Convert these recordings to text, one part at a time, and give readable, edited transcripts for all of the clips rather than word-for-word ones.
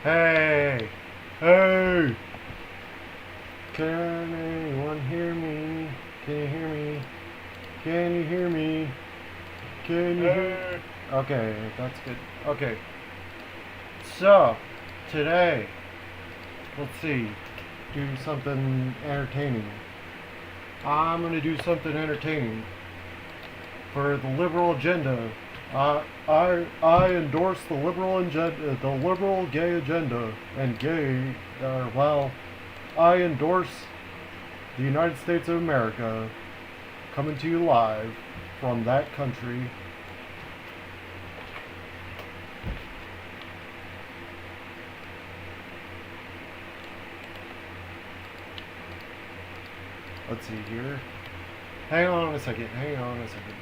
Hey! Hey! Can anyone hear me? Can you hear me? Can you hear me? Can you hear me? Okay, that's good. Okay. So, today, let's see, do something entertaining. I'm gonna do something entertaining for the liberal agenda. I endorse the liberal agenda, the liberal gay agenda, and gay. Well, I endorse the United States of America, coming to you live from that country. Let's see here. Hang on a second. Hang on a second.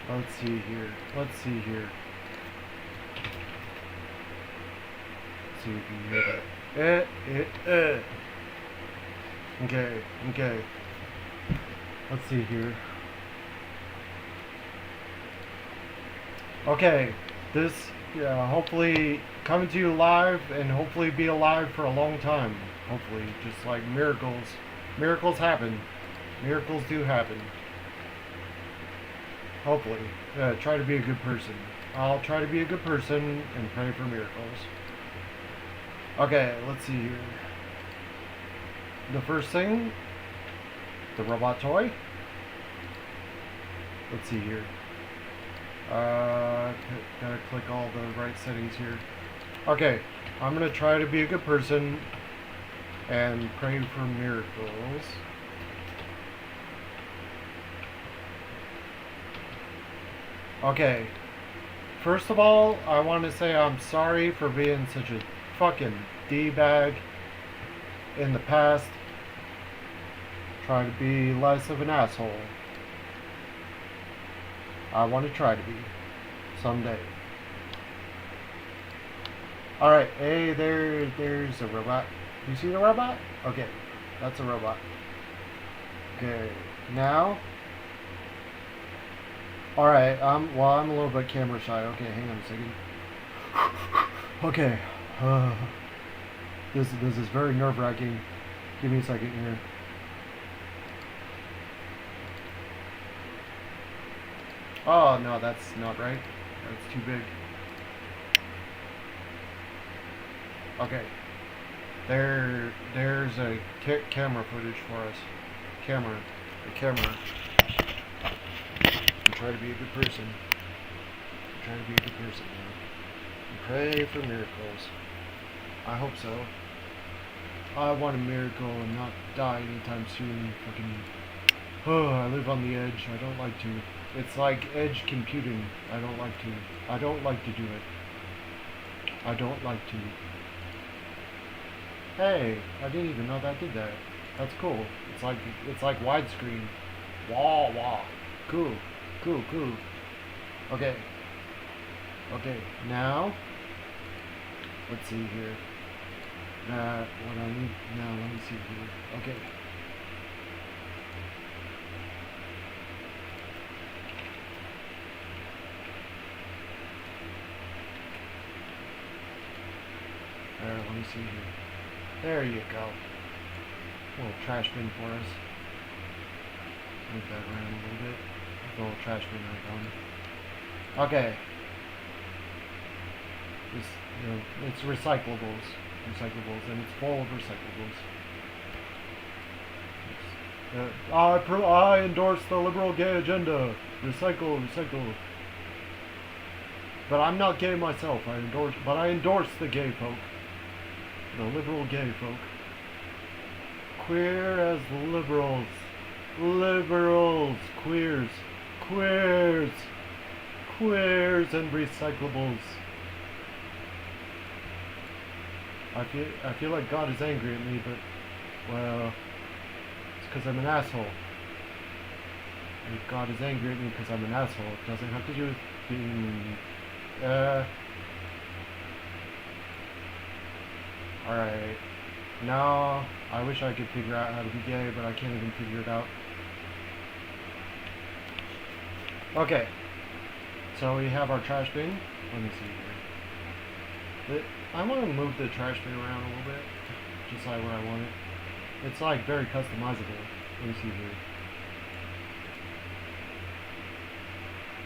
Let's see here. Let's see here. Let's see if you hear that. Okay, okay. Let's see here. Okay, this, yeah, hopefully coming to you live and hopefully be alive for a long time. Hopefully, just like miracles. Miracles happen. Miracles do happen. Hopefully. Try to be a good person. I'll try to be a good person and pray for miracles. Okay, let's see here. The first thing, the robot toy. Let's see here. Gotta click all the right settings here. Okay, I'm gonna try to be a good person and pray for miracles. Okay, first of all, I want to say I'm sorry for being such a fucking D-bag in the past. Try to be less of an asshole. I want to try to be someday. Alright, hey, there's a robot. You see the robot? Okay, that's a robot. Okay, now. Alright, I'm a little bit camera shy. Okay, hang on a second. Okay, this is very nerve-wracking. Give me a second here. Oh, no, that's not right. That's too big. Okay. There's a camera footage for us. The camera. Try to be a good person. Try to be a good person, man. And pray for miracles. I hope so. I want a miracle and not die anytime soon. Fucking. Oh, I live on the edge. I don't like to. It's like edge computing. I don't like to. I don't like to do it. I don't like to. Hey, I didn't even know that did that. That's cool. It's like widescreen. Wah wah. Cool. Cool. Okay. Okay, now let's see here. What I need now, let me see here. Okay. Let me see here. There you go. A little trash bin for us. Move that around a little bit. A little trash bin icon. Okay. This, it's recyclables, and it's full of recyclables. I endorse the liberal gay agenda. Recycle. But I'm not gay myself. But I endorse the gay folk, the liberal gay folk. Queer as liberals, queers, and recyclables. I feel like God is angry at me, but well, it's because I'm an asshole. If God is angry at me because I'm an asshole, it doesn't have to do with being... Alright. Now, I wish I could figure out how to be gay, but I can't even figure it out. Okay. So we have our trash bin. Let me see here. I want to move the trash bin around a little bit. Just like where I want it. It's like very customizable. Let me see here.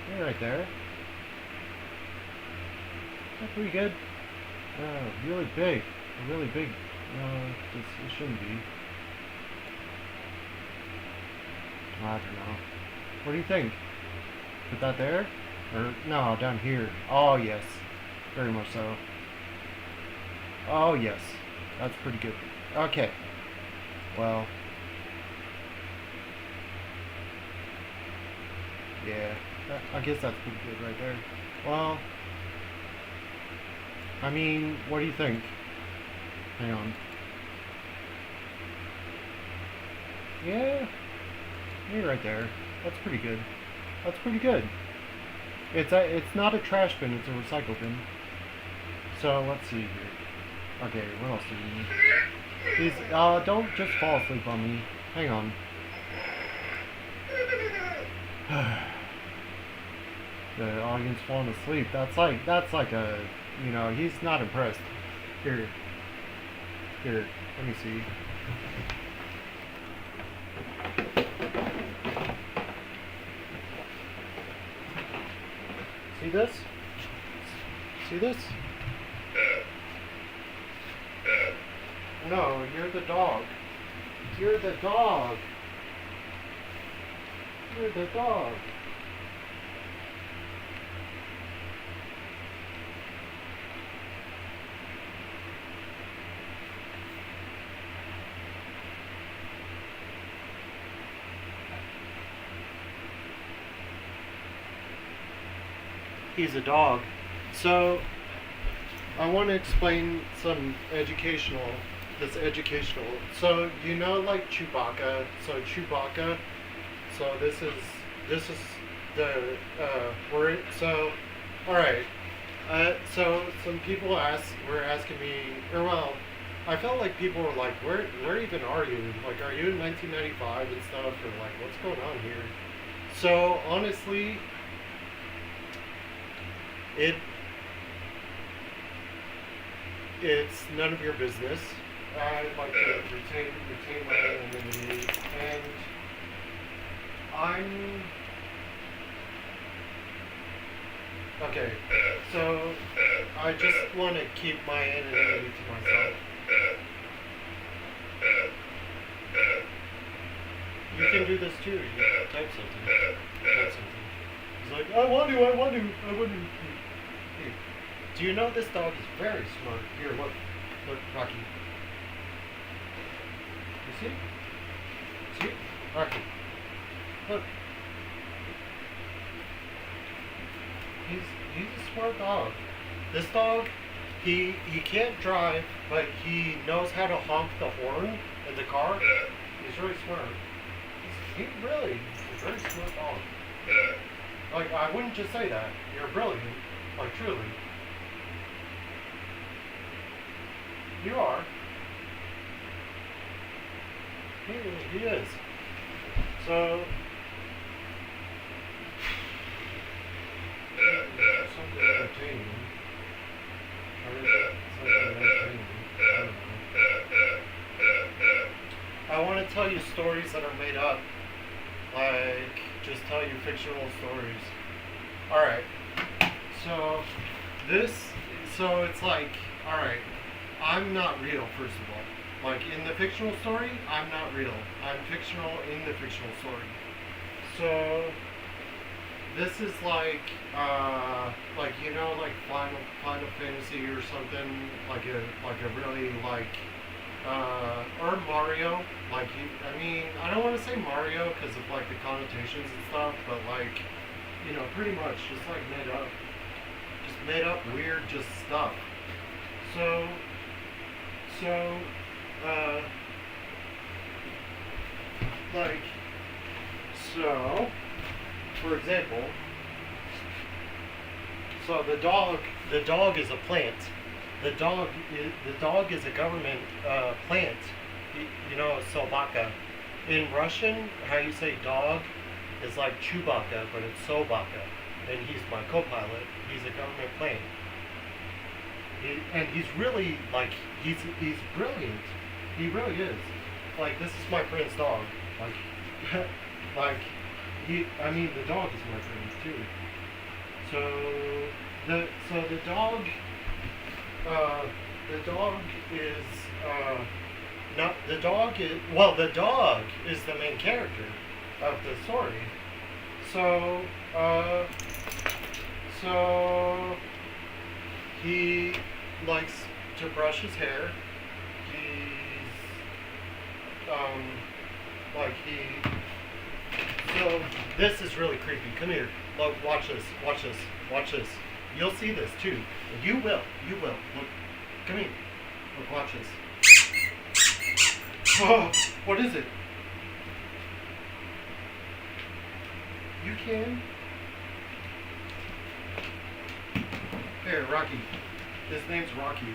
Yeah, right there. That's pretty good. Really big. Really big. It shouldn't be. I don't know. What do you think? Put that there? Or, no, down here. Oh, yes. Very much so. Oh, yes. That's pretty good. Okay. Well. Yeah. I guess that's pretty good right there. Well. I mean, what do you think? Hang on. Yeah. You're right there. That's pretty good. That's pretty good. It's not a trash bin, it's a recycle bin. So let's see here. Okay, what else do we need? Please, don't just fall asleep on me. Hang on. The audience falling asleep. That's like a, you know, he's not impressed. Here, let me see. See this? See this? No, you're the dog. You're the dog. You're the dog. He's a dog. So, I want to explain some educational. So, you know, like Chewbacca. So Chewbacca. So this is the word. So, all right. So some people were asking me, or well, I felt like people were like, where even are you? Like, are you in 1995 and stuff, or like, what's going on here? So honestly, it's none of your business. I'd like to retain my anonymity, and I'm okay. So I just want to keep my anonymity to myself. You can do this too. You can type something. He's like, I want to. Here. Do you know this dog is very smart? Here, look, Rocky. You see? Rocky. Look. He's a smart dog. This dog, he can't drive, but he knows how to honk the horn in the car. He's really smart. He's a very smart dog. Like, I wouldn't just say that. You're brilliant. Like, truly. You are. He is. So, something entertaining. I want to tell you stories that are made up. Like, just tell you fictional stories. Alright. So it's like, alright, I'm not real, first of all. Like, in the fictional story, I'm not real. I'm fictional in the fictional story. So, this is like you know, like Final Fantasy or something, like a really, like, or Mario, like, I mean, I don't want to say Mario because of, like, the connotations and stuff, but, like, you know, pretty much just, like, made up weird just stuff. So, for example, so the dog is a plant. The dog is a government plant. You know, sobaka. In Russian, how you say dog is like Chewbacca, but it's Sobaka. And he's my co-pilot. He's a government plant. And he's really, like, he's brilliant. He really is. Like, this is my friend's dog. Like, like, I mean, the dog is my friend's too. So the dog is, not, the dog is, well, the dog is the main character of the story. So, so he likes to brush his hair. He's, like so this is really creepy. Come here. Look, watch this, watch this, watch this. You'll see this too. You will. Look, come here. Look, watch this. Oh, what is it? You can. Here, Rocky. His name's Rocky.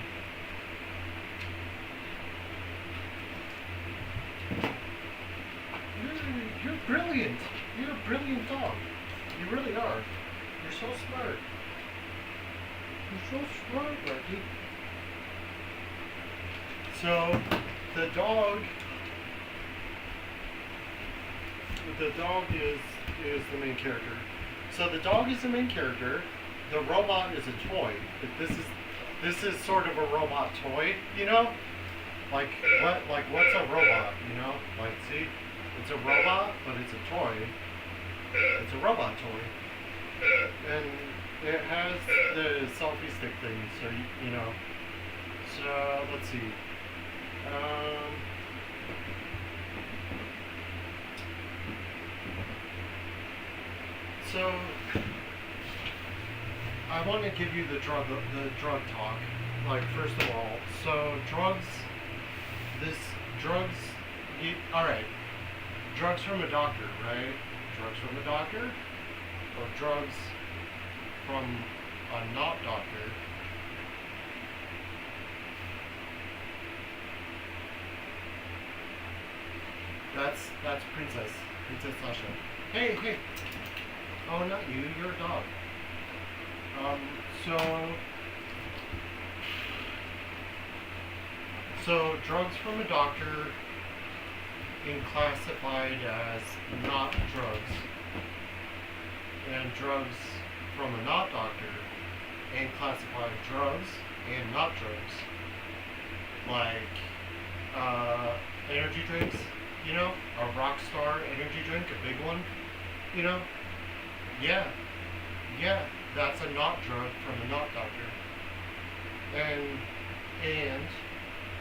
You're brilliant. You're a brilliant dog. You really are. You're so smart. You're so smart, Rocky. So, the dog is the main character. So the dog is the main character. The robot is a toy. This is sort of a robot toy, you know? Like what's a robot, you know? Like, see? It's a robot, but it's a toy. It's a robot toy. And it has the selfie stick thing, so you know. So let's see. So I want to give you the drug talk. Like, first of all, so drugs. All right. Drugs from a doctor, right? Drugs from a doctor, or drugs from a not doctor. That's Princess Sasha. Hey. Oh, not you. You're a dog. So drugs from a doctor being classified as not drugs, and drugs from a not doctor and classified drugs and not drugs, like energy drinks, you know, a Rockstar energy drink, a big one, you know, yeah, that's a not drug from a not doctor, and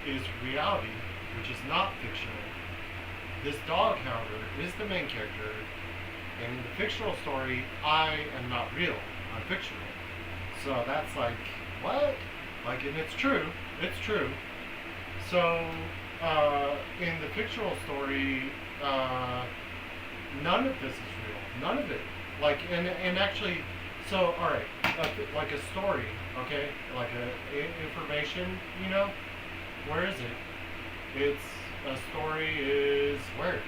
is reality, which is not fictional. This dog, however, is the main character, and in the fictional story, I am not real, I'm fictional. So that's like, what? Like, and it's true. So, in the fictional story, none of this is real. None of it. Like, and actually, so, alright, like a story, okay? Like information, you know? Where is it? It's, a story is where?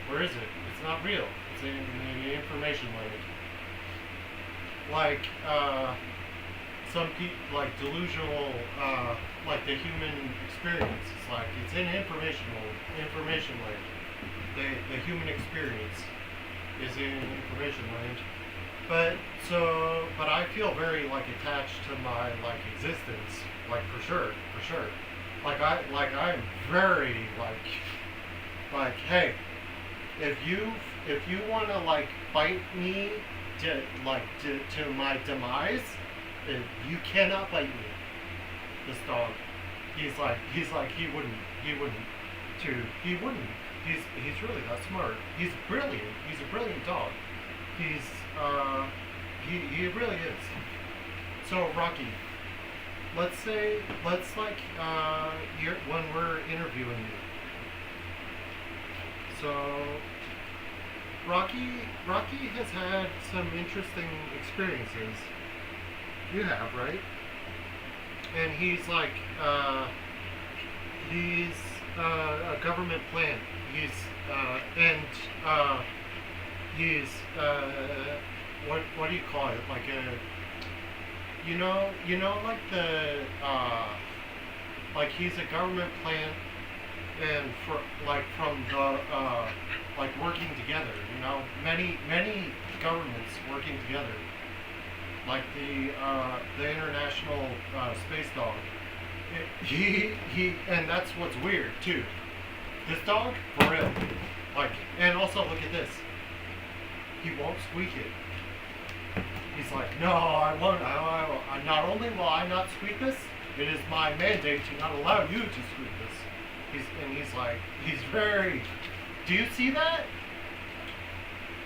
Where is it? It's not real. It's in information land. Like, some people, like delusional, like the human experience. It's like, it's in information land. The human experience is in information land. But I feel very, like, attached to my, like, existence, like, for sure. I'm very, like, hey, if you want to, like, fight me to my demise, you cannot fight me. This dog, he's like, he wouldn't, he wouldn't. He's really that smart. He's brilliant. He's a brilliant dog. He really is. So, Rocky, let's when we're interviewing you. So, Rocky has had some interesting experiences. You have, right? And he's like, he's a government plant. He's and he's what do you call it? Like a like the like he's a government plant, and for like from the like working together. Many governments working together, like the international space dog. He and that's what's weird too. This dog, for real. Like, and also look at this. He won't squeak it. He's like, no, I won't. Not only will I not squeak this, it is my mandate to not allow you to squeak this. He's like, he's very. Do you see that?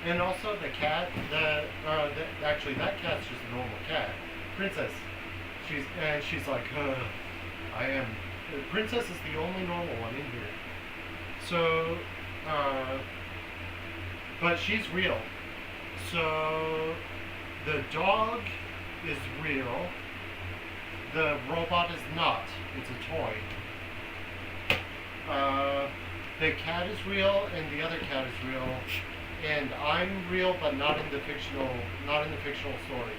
And also the cat. Actually, that cat's just a normal cat. Princess. She's like, I am. Princess is the only normal one in here. So, but she's real. So, the dog is real. The robot is not. It's a toy. The cat is real, and the other cat is real. And I'm real, but not in the fictional story.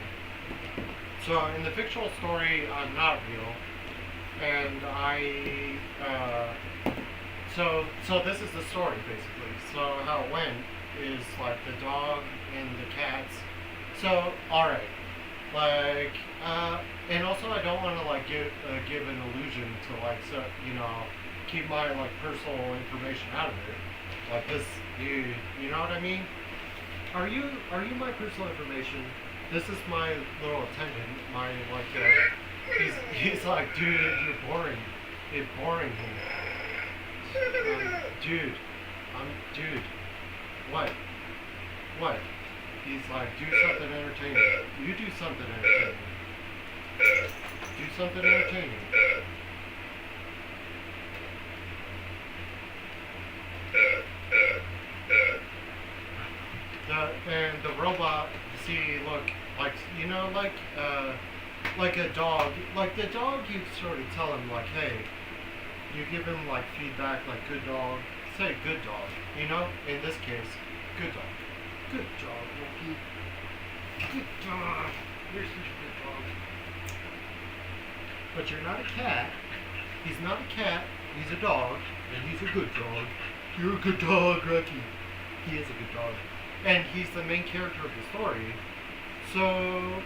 So, in the fictional story, I'm not real. And so this is the story basically. So how it went is like the dog and the cats. So alright, like and also I don't want to like give an illusion to like keep my like personal information out of it. Like this, you know what I mean? Are you my personal information? This is my little attendant. My like he's like, dude, you're boring. It's boring here. Dude. What? He's like, do something entertaining. You do something entertaining. Do something entertaining. And the robot, see, look, like, like a dog. Like the dog, you sort of tell him, like, hey, you give him like feedback, like good dog. Say good dog. In this case, good dog. Good dog, Loki. Good dog. You're such a good dog. But you're not a cat. He's not a cat. He's a dog, and he's a good dog. You're a good dog, Rocky. He is a good dog, and he's the main character of the story. So,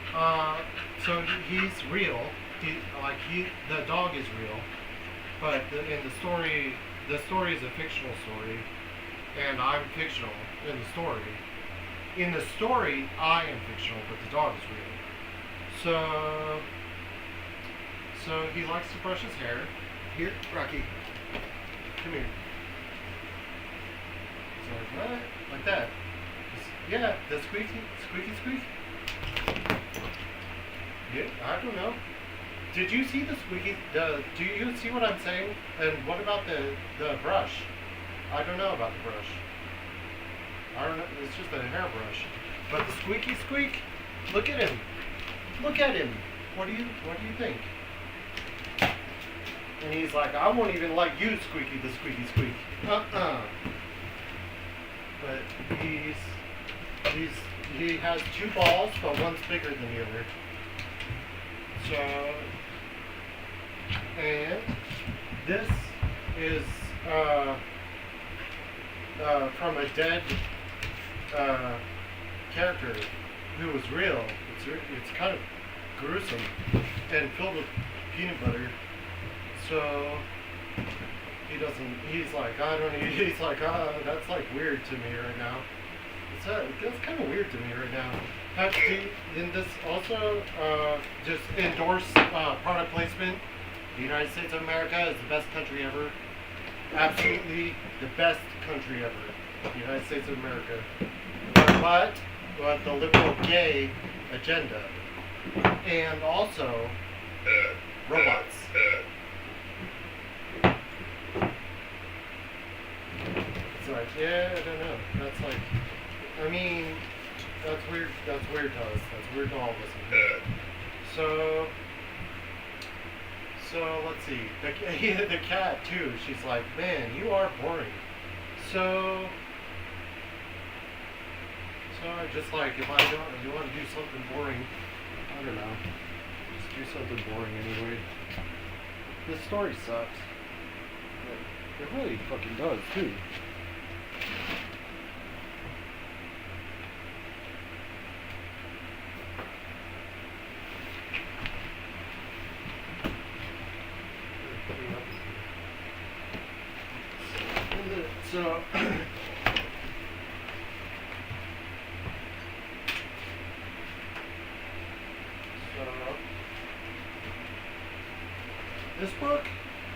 so he's real. The dog is real. But in the story is a fictional story, and I'm fictional in the story. In the story, I am fictional, but the dog is real. So he likes to brush his hair. Here, Rocky, come here. So like that, like that. Yeah, the squeaky. Yeah, I don't know. Did you see the squeaky? Do you see what I'm saying? And what about the brush? I don't know about the brush. I don't know. It's just a hairbrush. But the squeaky squeak. Look at him. Look at him. What do you think? And he's like, I won't even let you squeaky the squeaky squeak. But he has two balls, but one's bigger than the other. So, and this is from a dead character who was real. It's kind of gruesome and filled with peanut butter. So he's like, that's like weird to me right now. That's kind of weird to me right now. In this also, just endorse product placement. The United States of America is the best country ever. Absolutely the best country ever. The United States of America. But the liberal gay agenda. And also robots. It's like, yeah, I don't know. That's like, I mean, that's weird. That's weird to us. That's weird to all of us in here. So let's see. The cat too. She's like, man, you are boring. So I just like, if you want to do something boring, I don't know. Just do something boring anyway. This story sucks. It really fucking does too. So this book,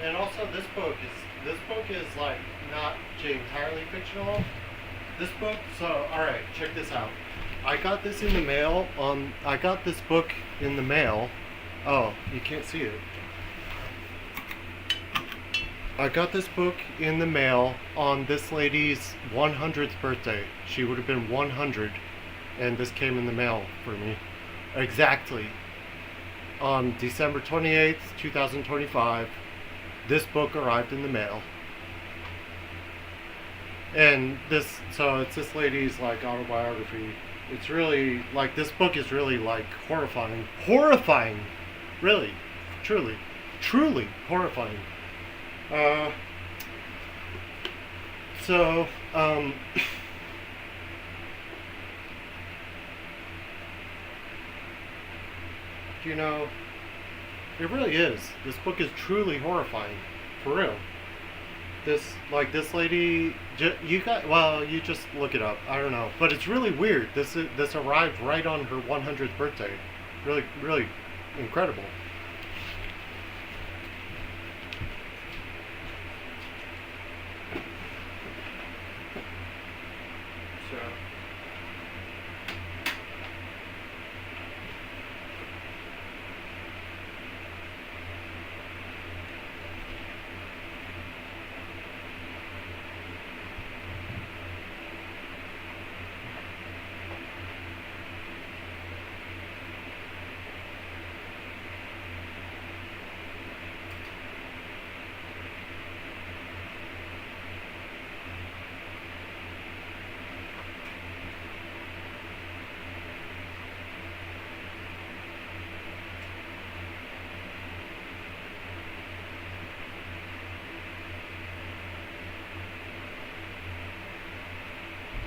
and also this book is like not entirely fictional. This book, so alright, check this out. I got this in the mail I got this book in the mail. Oh, you can't see it. I got this book in the mail on this lady's 100th birthday. She would have been 100, and this came in the mail for me. Exactly. On December 28th, 2025, this book arrived in the mail. And so it's this lady's like autobiography. It's really, like, this book is really like horrifying. Horrifying! Really. Truly horrifying. You know, it really is. This book is truly horrifying. For real. This lady, you just look it up. I don't know. But it's really weird. This arrived right on her 100th birthday. Really incredible.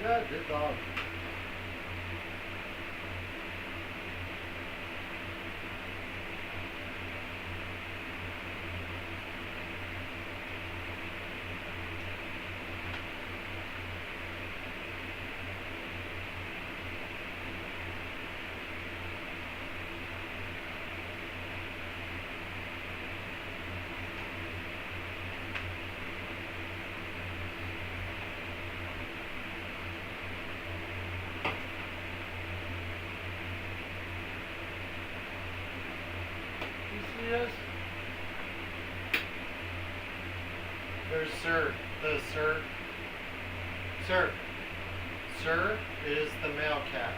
Yeah, good dog. Yes. There's Sir. Sir is the male cat.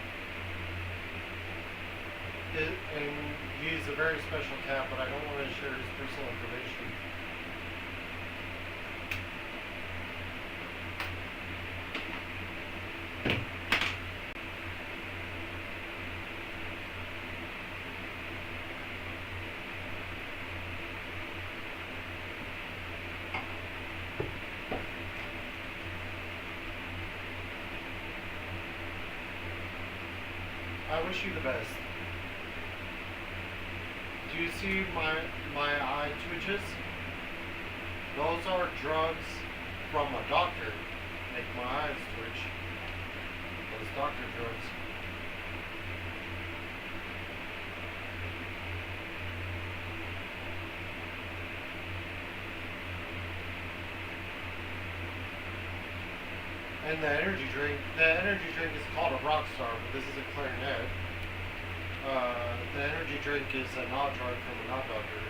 And he's a very special cat, but I don't want to share his personal information. I wish you the best. Do you see my eye twitches? Those are drugs from a doctor. Make my eyes twitch. Those doctor drugs. And the energy drink is called a rock star, but this is a clarinet. The energy drink is a knot drug from a knot doctor.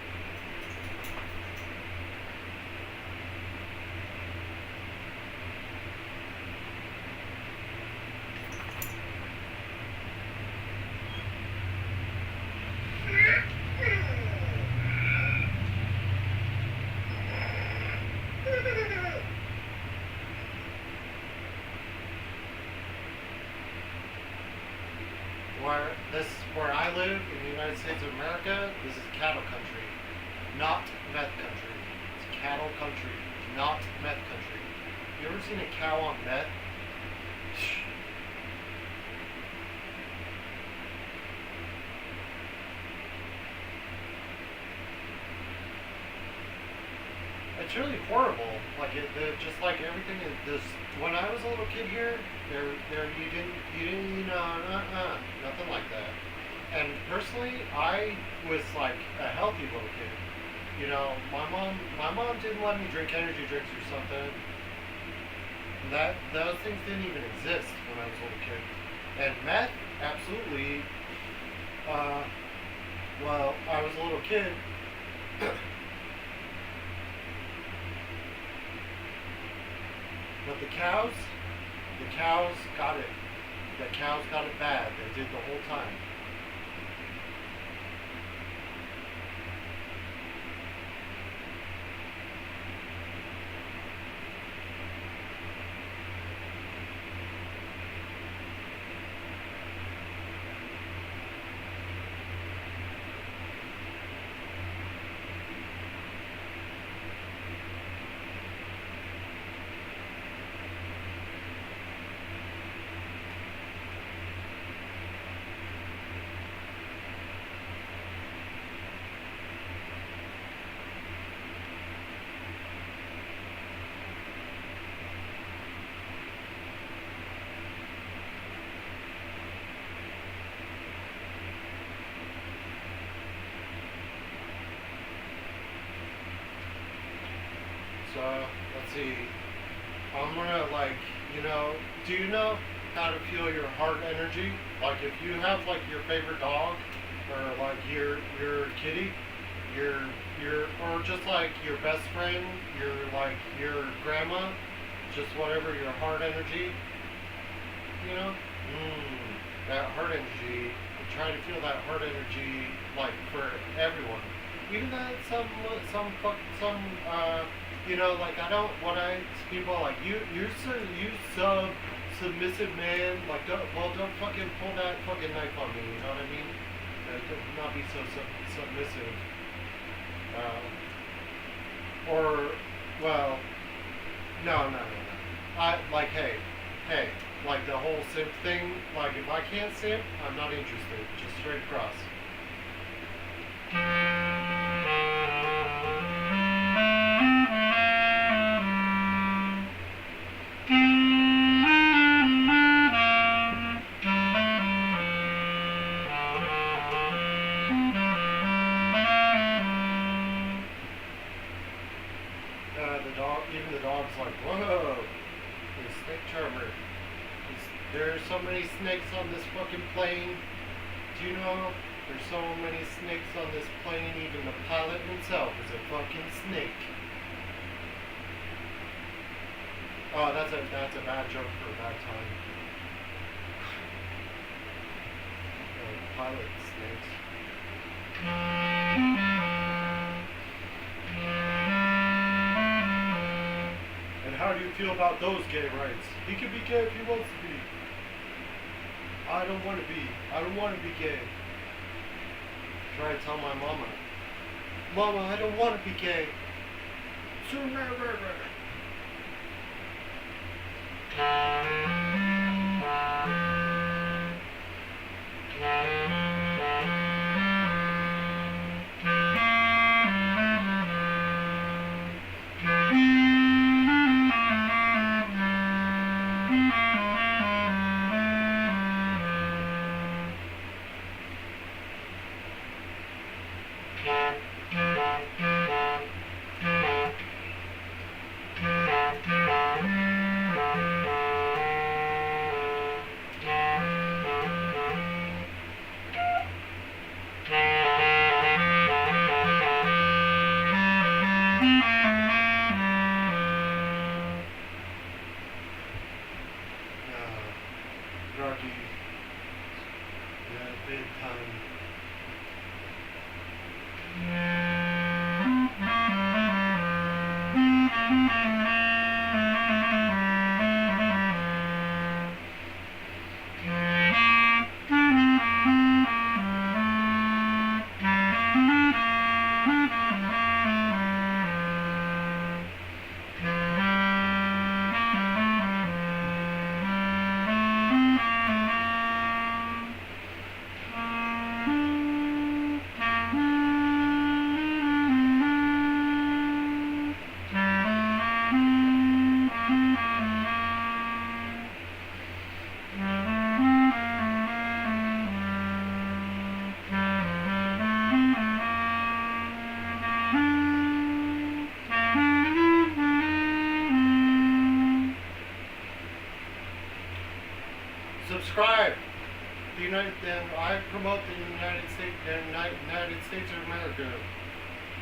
where I live in the United States of America, this is cattle country, not meth country. It's cattle country, not meth country. You ever seen a cow on meth? It's really horrible. Like just like everything is this. When I was a little kid here, you know, nothing like that. And personally, I was like a healthy little kid. You know, my mom didn't let me drink energy drinks or something. Those things didn't even exist when I was a little kid. And meth, absolutely. Well, I was a little kid. But the cows got it. The cows got it bad. They did the whole time. So, let's see. I'm gonna do you know how to feel your heart energy? Like if you have like your favorite dog or like your kitty, or just like your best friend, your grandma, just whatever your heart energy, you know? That heart energy, try to feel that heart energy like for everyone. Even that like I don't when I people like you submissive man, like don't fucking pull that fucking knife on me, you know what I mean? Not be so submissive. Or well, no. I like hey, like the whole simp thing. Like if I can't simp, I'm not interested. Just straight across. Even the dog's like, whoa, the snake charmer. There's so many snakes on this fucking plane. Do you know? There's so many snakes on this plane, even the pilot himself is a fucking snake. Oh, that's a bad joke for a bad time. Pilot snakes. And how do you feel about those gay rights? He can be gay if he wants to be. I don't want to be. I don't want to be gay. Try to tell my mama. Mama, I don't want to be gay. Groggy. Yeah, big time. I promote the United States of America.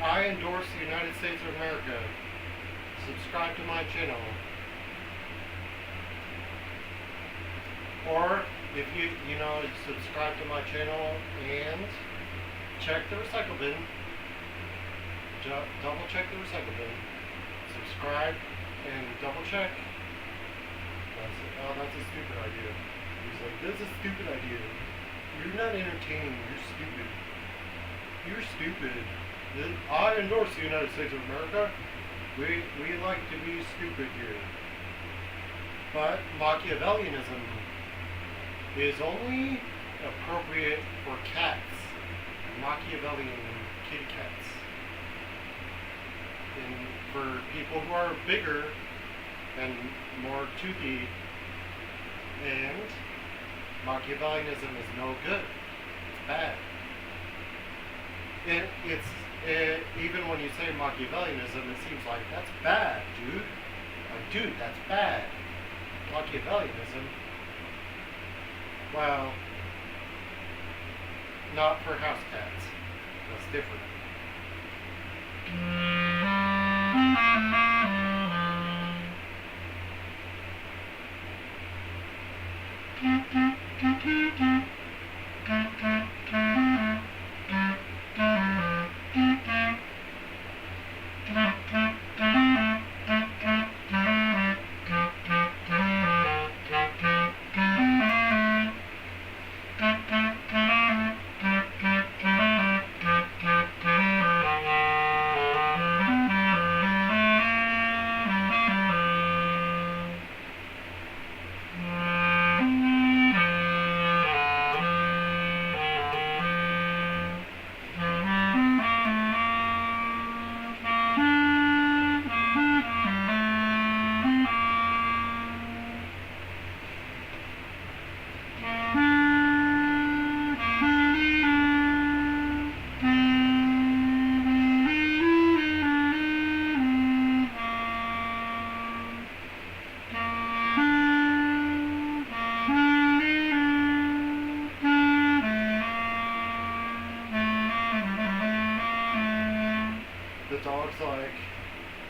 I endorse the United States of America. Subscribe to my channel. Or if you subscribe to my channel and check the recycle bin. Double check the recycle bin. Subscribe and double check. That's a stupid idea. He's like, this is a stupid idea. You're not entertaining. You're stupid. You're stupid. I endorse the United States of America. We like to be stupid here. But Machiavellianism is only appropriate for cats. Machiavellian kitty cats. And for people who are bigger and more toothy, and Machiavellianism is no good. It's bad. Even when you say Machiavellianism, it seems like that's bad, dude. Like, dude, that's bad. Machiavellianism. Well, not for house cats. That's different. Dog's like,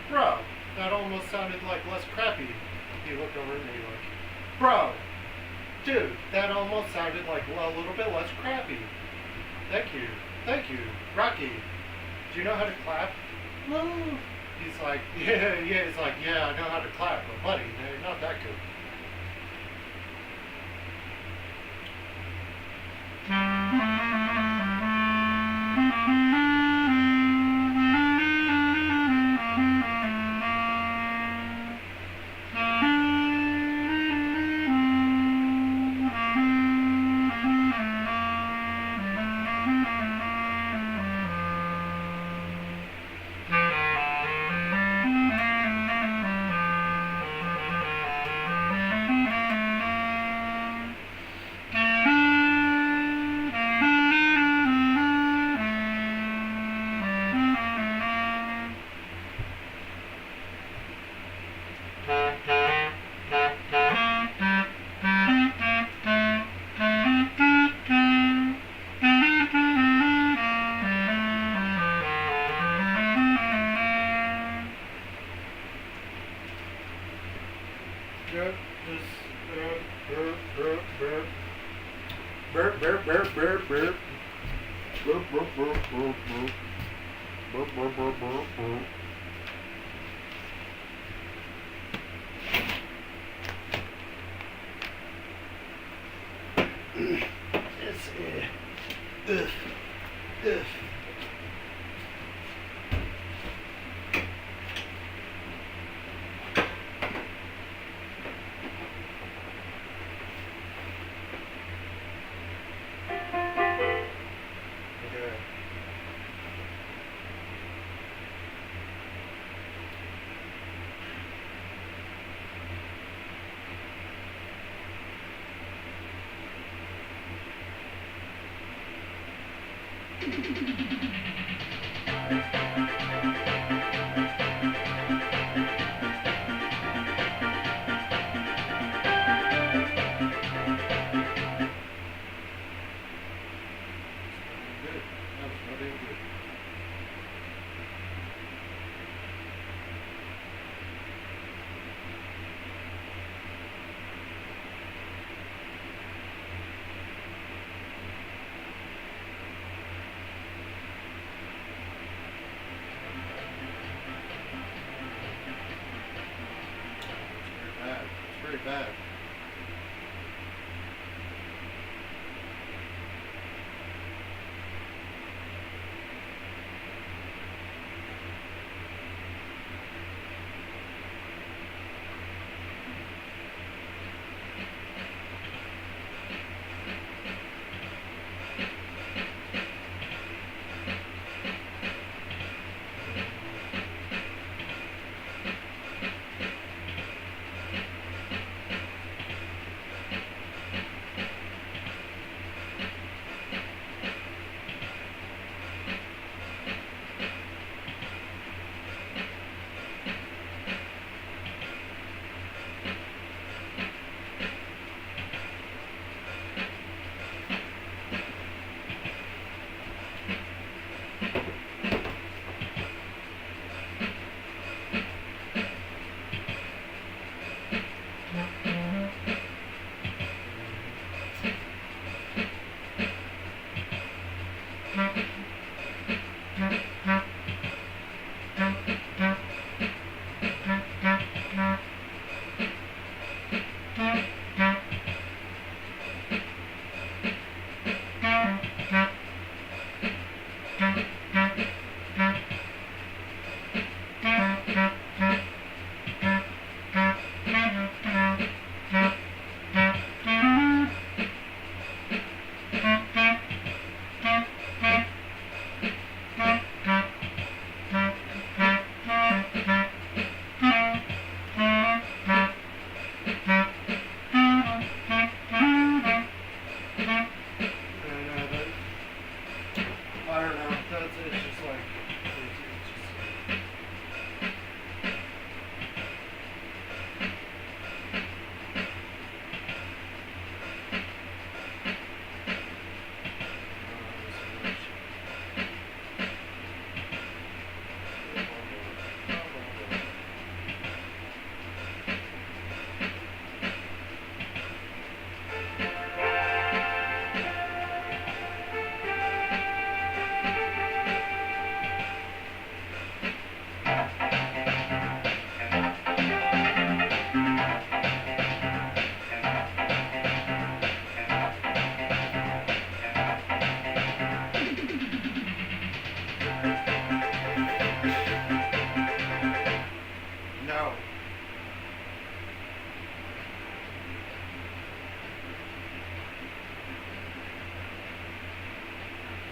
bro, that almost sounded like less crappy. He looked over at me like, bro, dude, that almost sounded like a little bit less crappy. Thank you, Rocky. Do you know how to clap? No. He's like, yeah, he's like, yeah, I know how to clap, but buddy, they're not that good.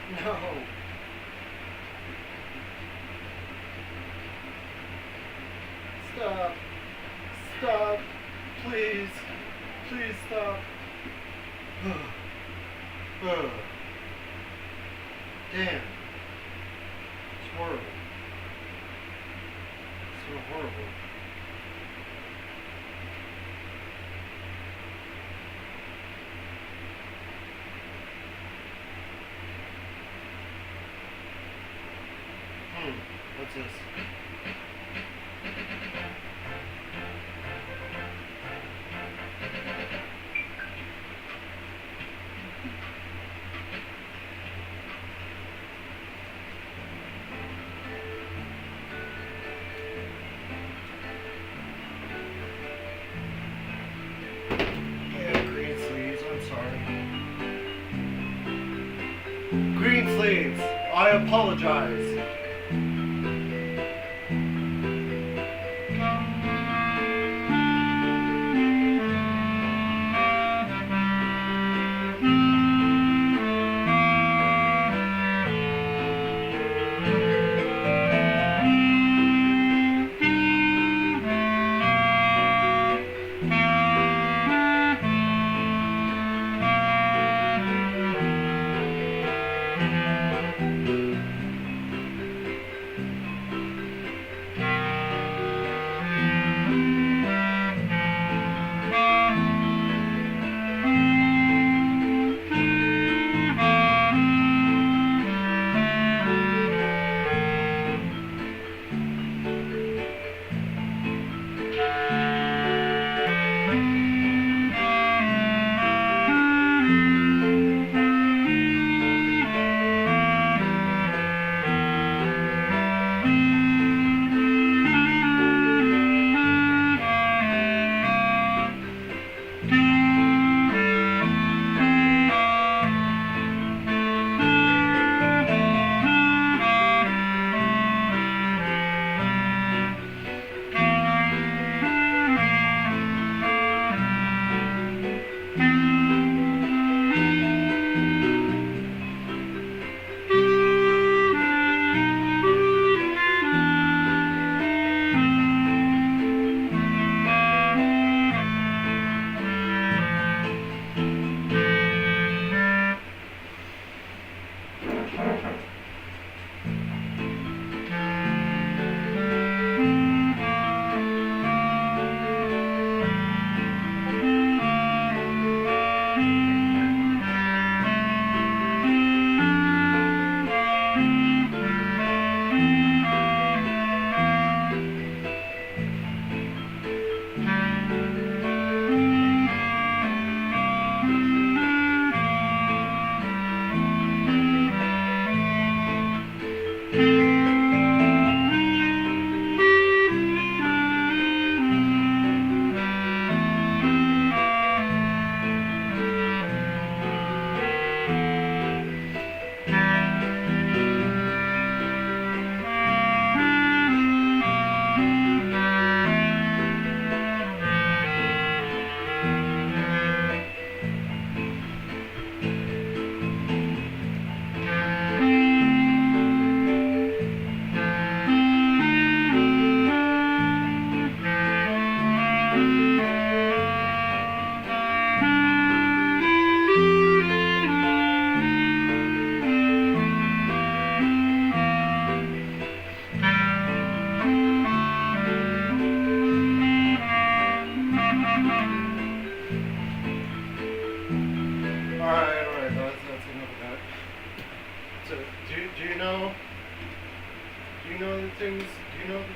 No. Stop. Stop. Please. Please stop. Damn. It's horrible. So horrible. What's this? Yeah, green sleeves, I'm sorry. Green sleeves, I apologize.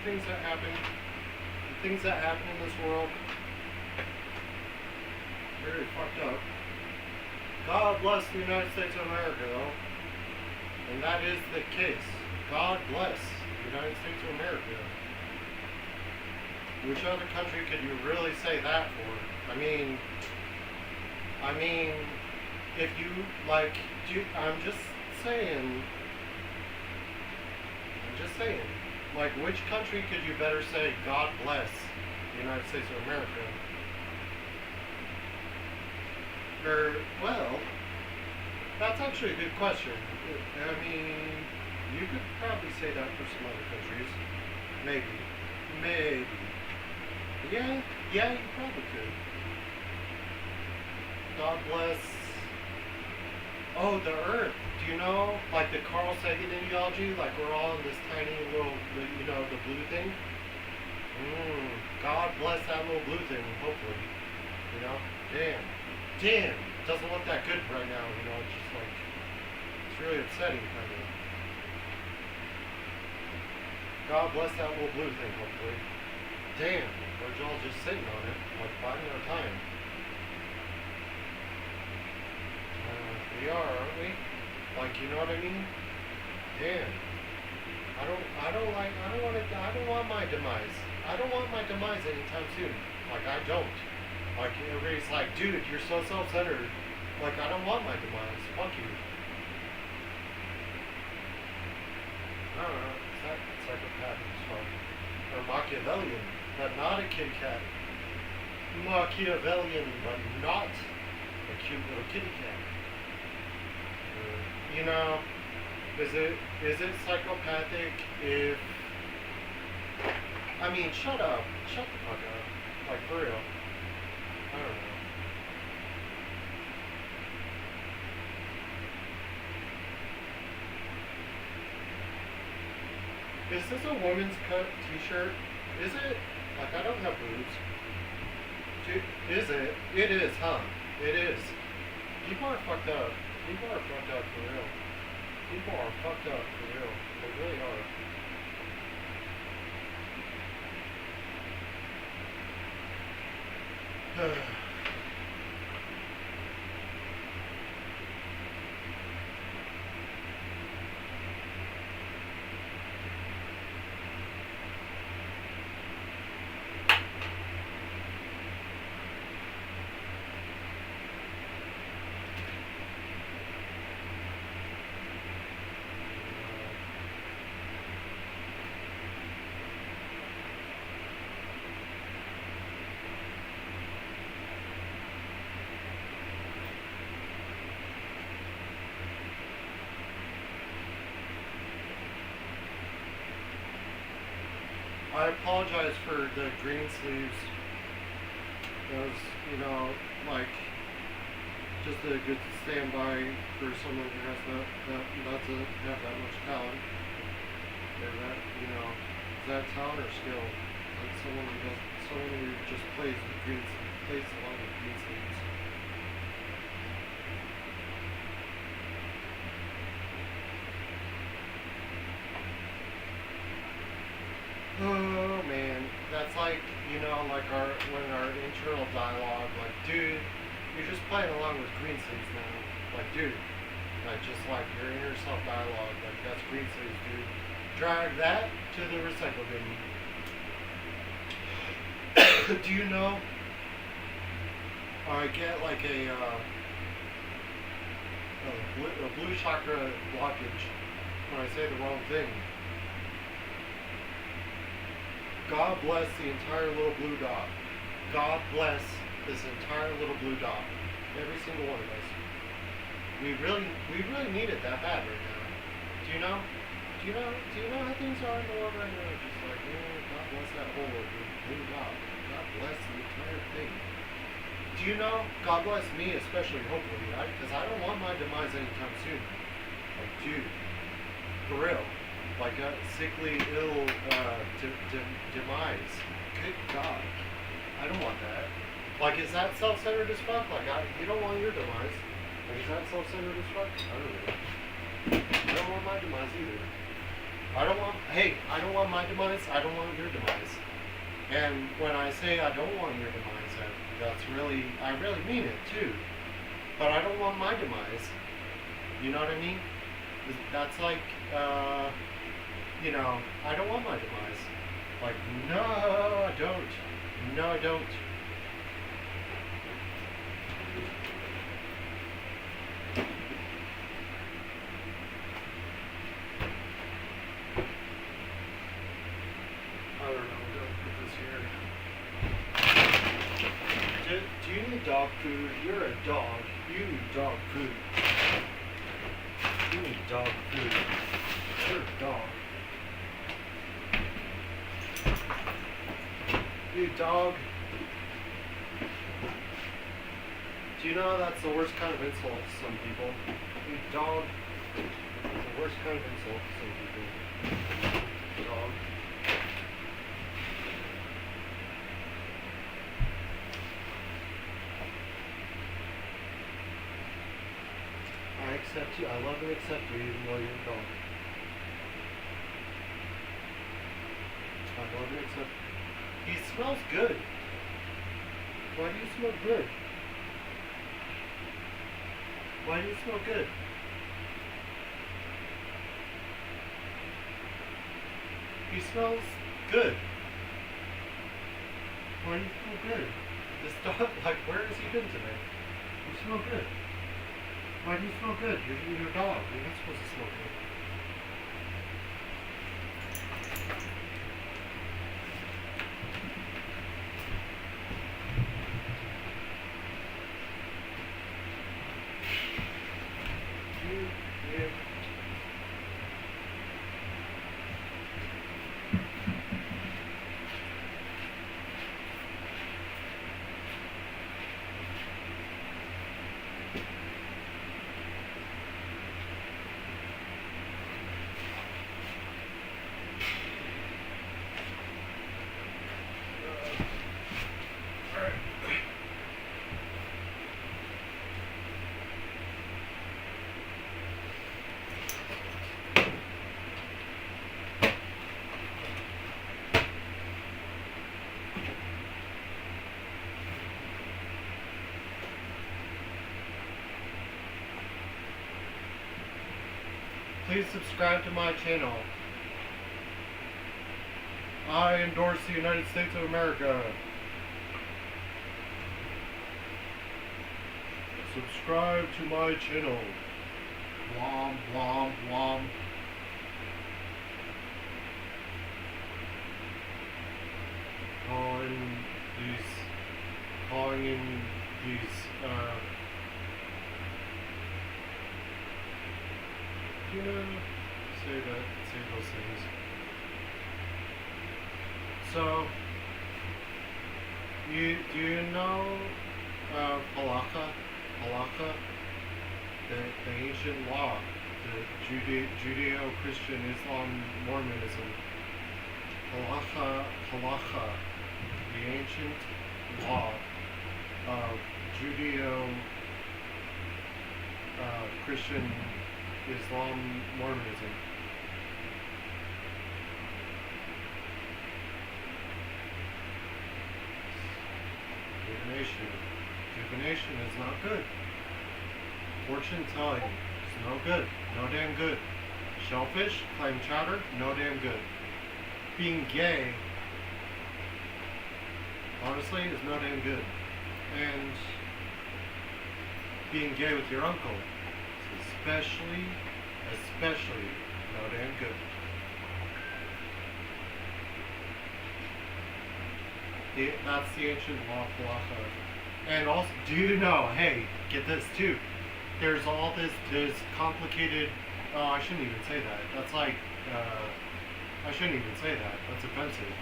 things that happen, the things that happen in this world, very fucked up. God bless the United States of America, though. And that is the case. God bless the United States of America. Which other country could you really say that for? I mean, if you, like, I'm just saying, like, which country could you better say, God bless the United States of America? Or, well, That's actually a good question. I mean, you could probably say that for some other countries. Maybe. Maybe. Yeah, yeah, you probably could. God bless. Oh, the Earth. Do you know, like the Carl Sagan ideology? Like we're all in this tiny little, the blue thing. God bless that little blue thing. Hopefully, Damn, damn. Doesn't look that good right now. It's just like it's really upsetting, kind of. God bless that little blue thing. Hopefully. Damn, we're all just sitting on it, like biding our time. We are, aren't we? Like, you know what I mean? Damn. I don't want my demise. I don't want my demise anytime soon. Like, I don't. Like, everybody's like, dude, you're so self-centered. Like, I don't want my demise. Fuck you. I don't know. Is that psychopathic as fuck? Or Machiavellian, but not a Kit Kat. Machiavellian, but not a cute little kitty cat. Is it psychopathic if I mean shut up. Shut the fuck up. Like for real. I don't know. Is this a woman's cut t-shirt? Is it? Like I don't have boobs. Is it? It is, huh? It is. People are fucked up. People are fucked up for real. People are fucked up for real. They really are. I apologize for the green sleeves. Those, like, just a good standby for someone who has not to have that much talent. Or that, is that talent or skill? Like someone who just plays along with green sleeves. Oh man, that's like like when our internal dialogue, like dude, you're just playing along with green sleeves now, like dude, like just like your inner self dialogue, like that's green sleeves, dude. Drag that to the recycle bin. Do you know? I get like a blue chakra blockage when I say the wrong thing. God bless the entire little blue dot. God bless this entire little blue dot. Every single one of us. We really need it that bad right now. Do you know? Do you know how things are in the world right now? Just like, God bless that whole blue dot. God bless the entire thing. Do you know? God bless me especially, hopefully, right? Because I don't want my demise anytime soon. Like, dude, for real. Like a sickly, ill demise. Good God. I don't want that. Like, is that self-centered as fuck? Like, you don't want your demise. Like, is that self-centered as fuck? I don't know. I don't want my demise either. I don't want my demise. I don't want your demise. And when I say I don't want your demise, I really mean it too. But I don't want my demise. You know what I mean? That's like, I don't want my demise. Like, no, I don't. No, I don't. I don't know. Don't put this here. Do you need dog food? You're a dog. You need dog food. dog food. You're a dog. You dog. Do you know that's the worst kind of insult to some people? You dog. It's the worst kind of insult to some people. Dog. I accept you. I love and accept you even though you're a dog. I love and accept you. He smells good. Why do you smell good? Why do you smell good? He smells good. Why do you smell good? This dog, like, where has he been today? You smell good. Why do you smell good? You're a dog. You're not supposed to smell good. Please subscribe to my channel. I endorse the United States of America. Subscribe to my channel. Blom, blom, blom. Calling in these, you know, say those things. So, do you know Halakha, the ancient law, the Judeo-Christian Islam Mormonism? Halakha, the ancient law of Judeo-Christian Islam Mormonism. Divination is not good. Fortune telling is no good. No damn good. Shellfish, clam chowder, no damn good. Being gay, honestly, is no damn good. And being gay with your uncle is especially no damn good. That's the ancient law of Halakha. And also, do you know, hey, get this too, there's all this complicated, oh, I shouldn't even say that. That's like, I shouldn't even say that. That's offensive.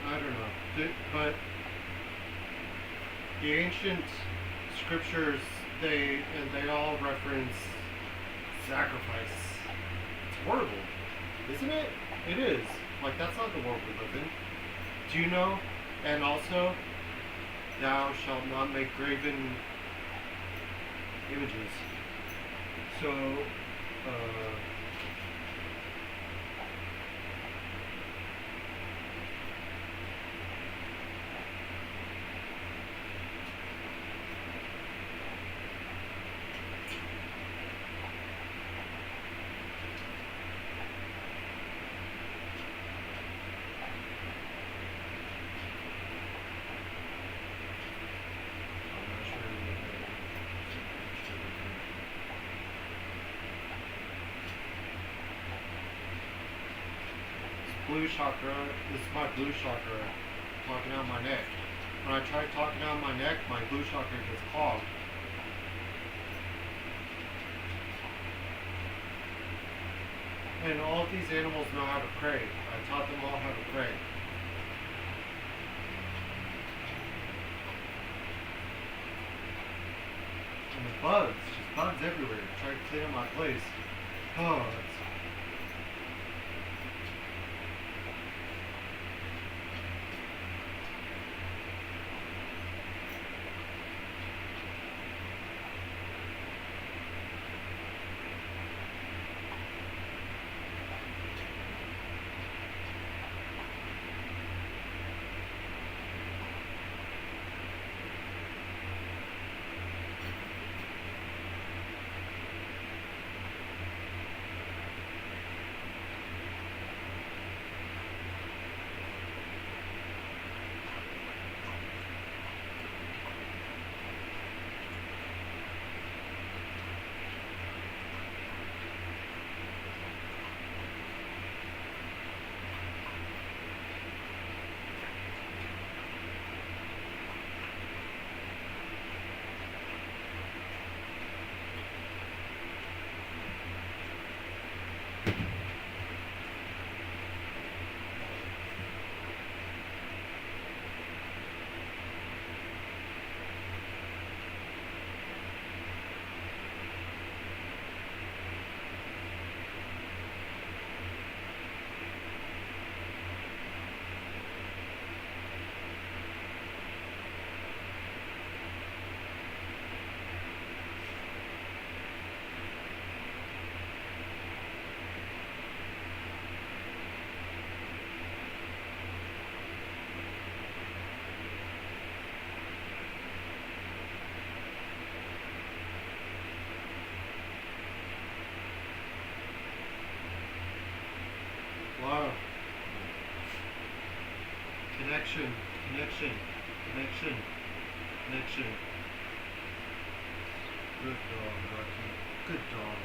I don't know. But the ancient scriptures, they all reference sacrifice. It's horrible, isn't it? It is. Like, that's not the world we live in. Do you know? And also, thou shalt not make graven images. So, blue chakra, this is my blue chakra talking out my neck. When I try talking down my neck, my glue shocker gets clogged. And all of these animals know how to pray. I taught them all how to pray. And the bugs, just bugs everywhere. Try to clean up my place. Oh, it's... Wow. Connection, connection, connection, connection. Good dog, Rocky. Good dog.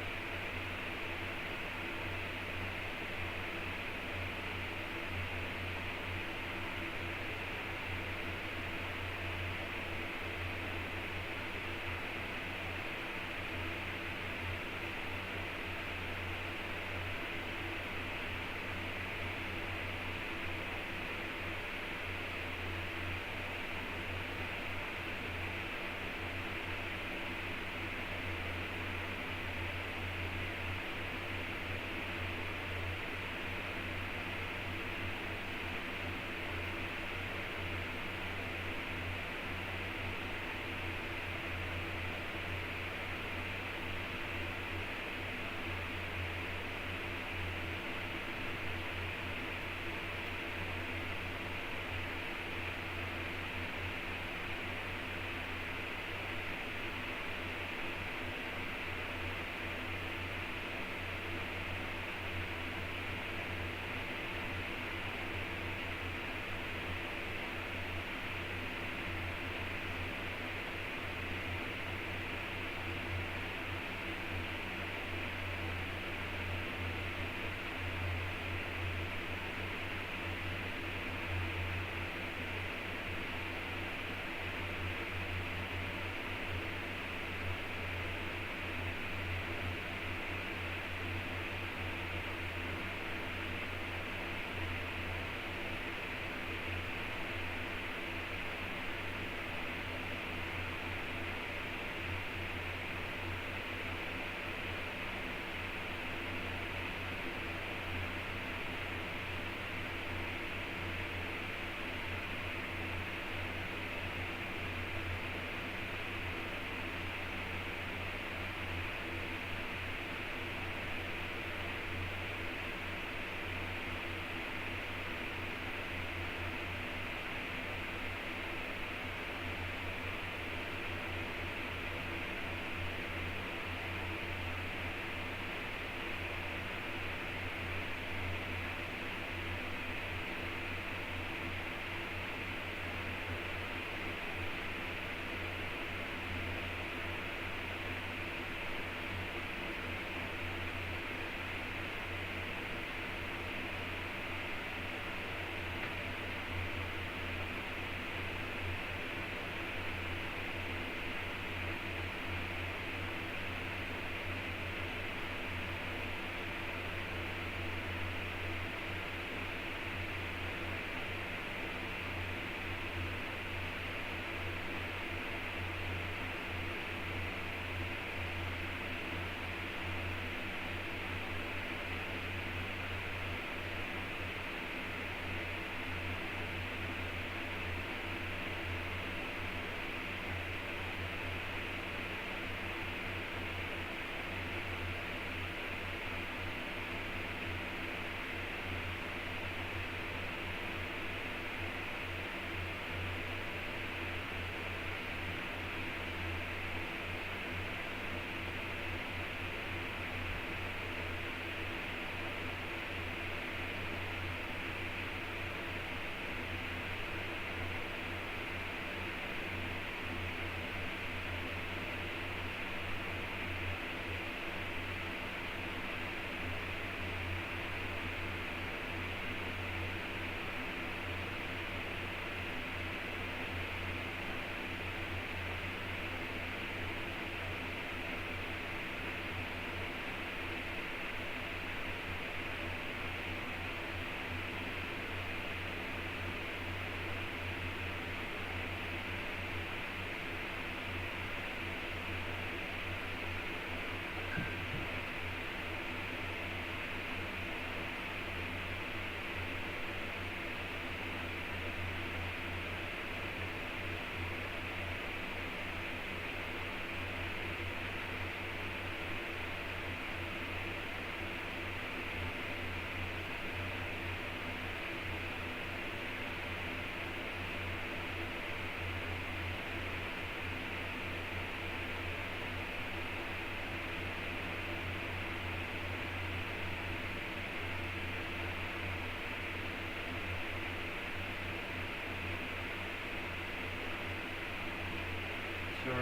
Mr.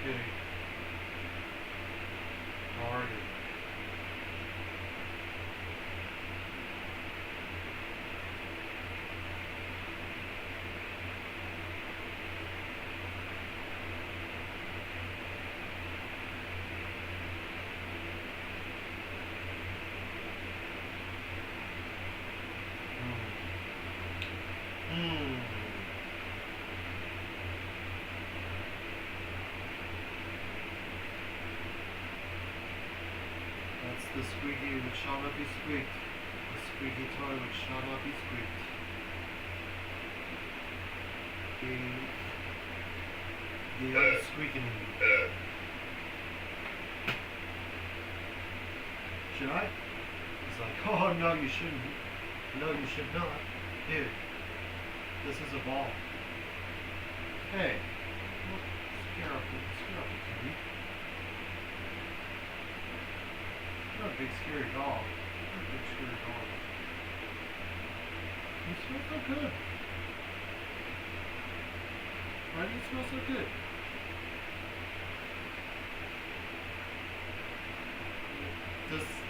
Kitty. How are you? That's the squeaky which shall not be squeaked. The squeaky toy which shall not be squeaked. The unsqueaking. Should I? It's like, oh no, you shouldn't. No, you should not. Dude, this is a ball. Hey, look, scare up the kitty. You're not a big scary dog. You're a big scary dog. You smell so good. Why do you smell so good?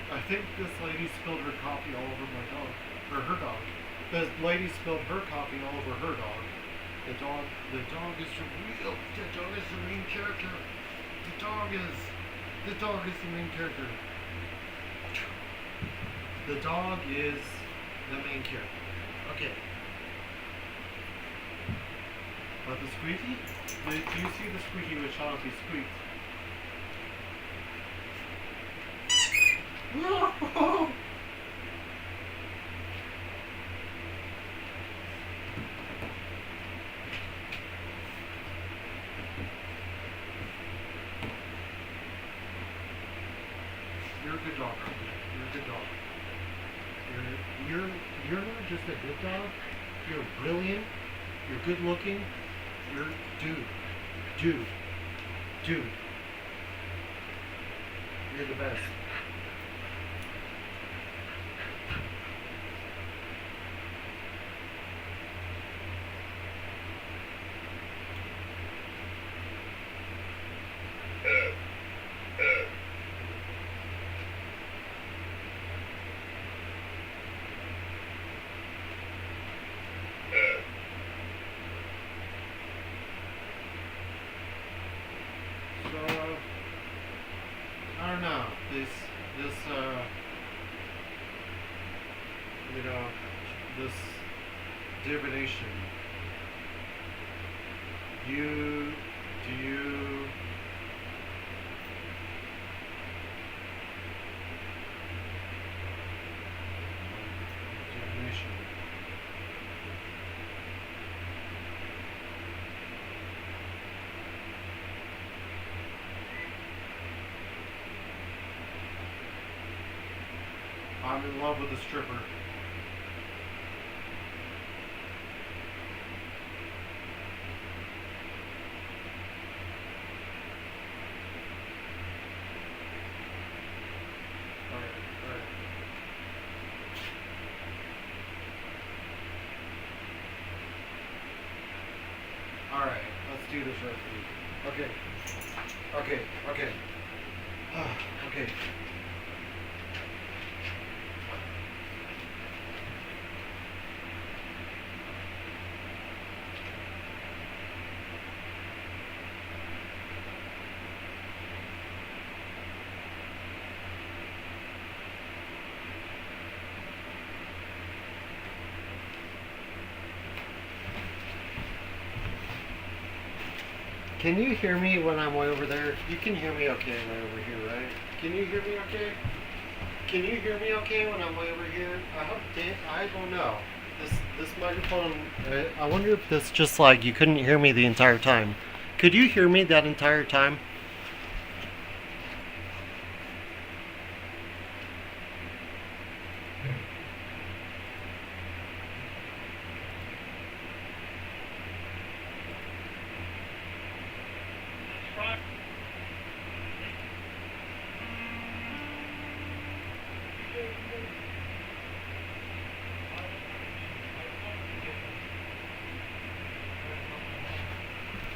I think this lady spilled her coffee all over my dog. Or her dog. The lady spilled her coffee all over her dog. The dog is real. The dog is the main character. The dog is the main character. The dog is the main character. Okay. But the squeaky? Do you see the squeaky which shall not be squeaked? No! You're a good dog. You're a good dog. You're not just a good dog. You're brilliant. You're good looking. You're dude. You're the best. I don't know, this divination. Do you divination? I'm in love with a stripper. Alright, let's do this right. Okay. Okay. Can you hear me when I'm way over there? You can hear me okay way over here, right? Can you hear me okay? Can you hear me okay when I'm way over here? I don't know. This microphone, I wonder if this just like you couldn't hear me the entire time. Could you hear me that entire time?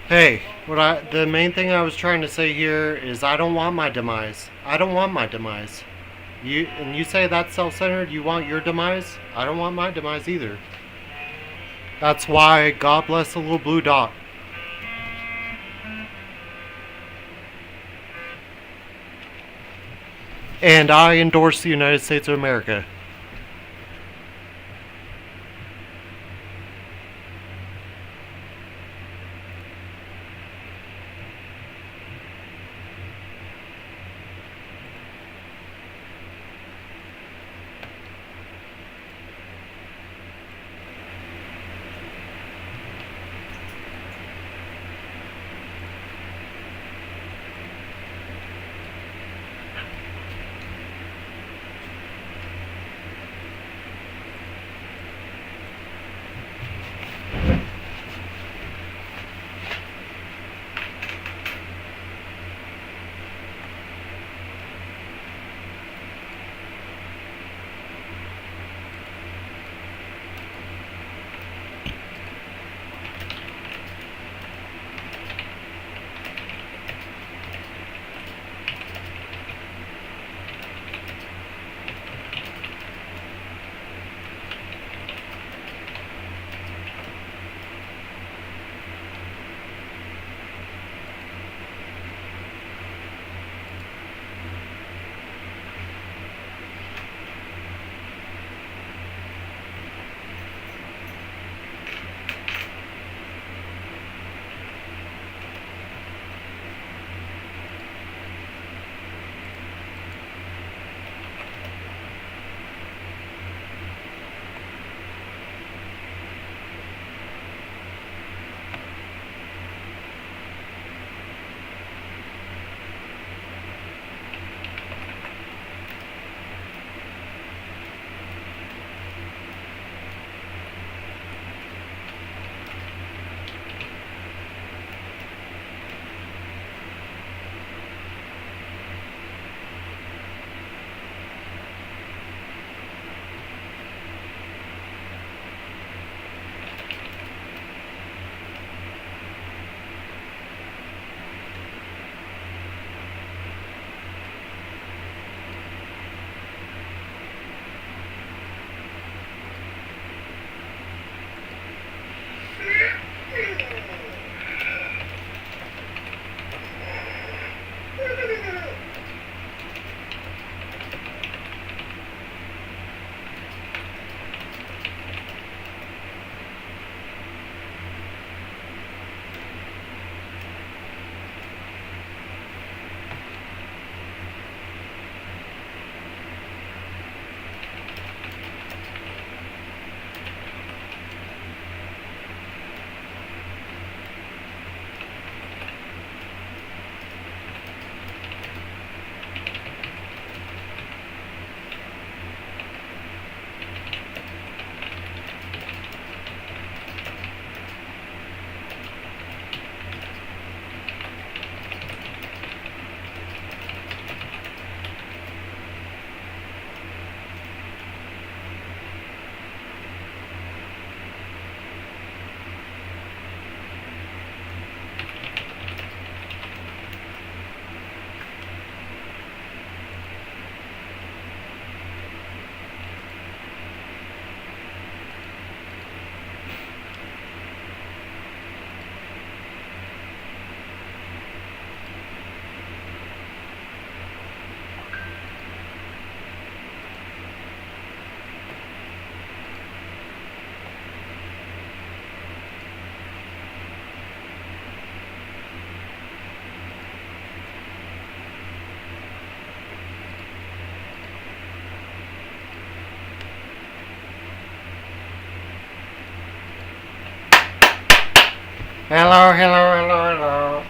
Hey, the main thing I was trying to say here is I don't want my demise. I don't want my demise. You say that's self-centered. You want your demise. I don't want my demise either. That's why God bless the little blue dot. And I endorse the United States of America. Hello, hello, hello, hello.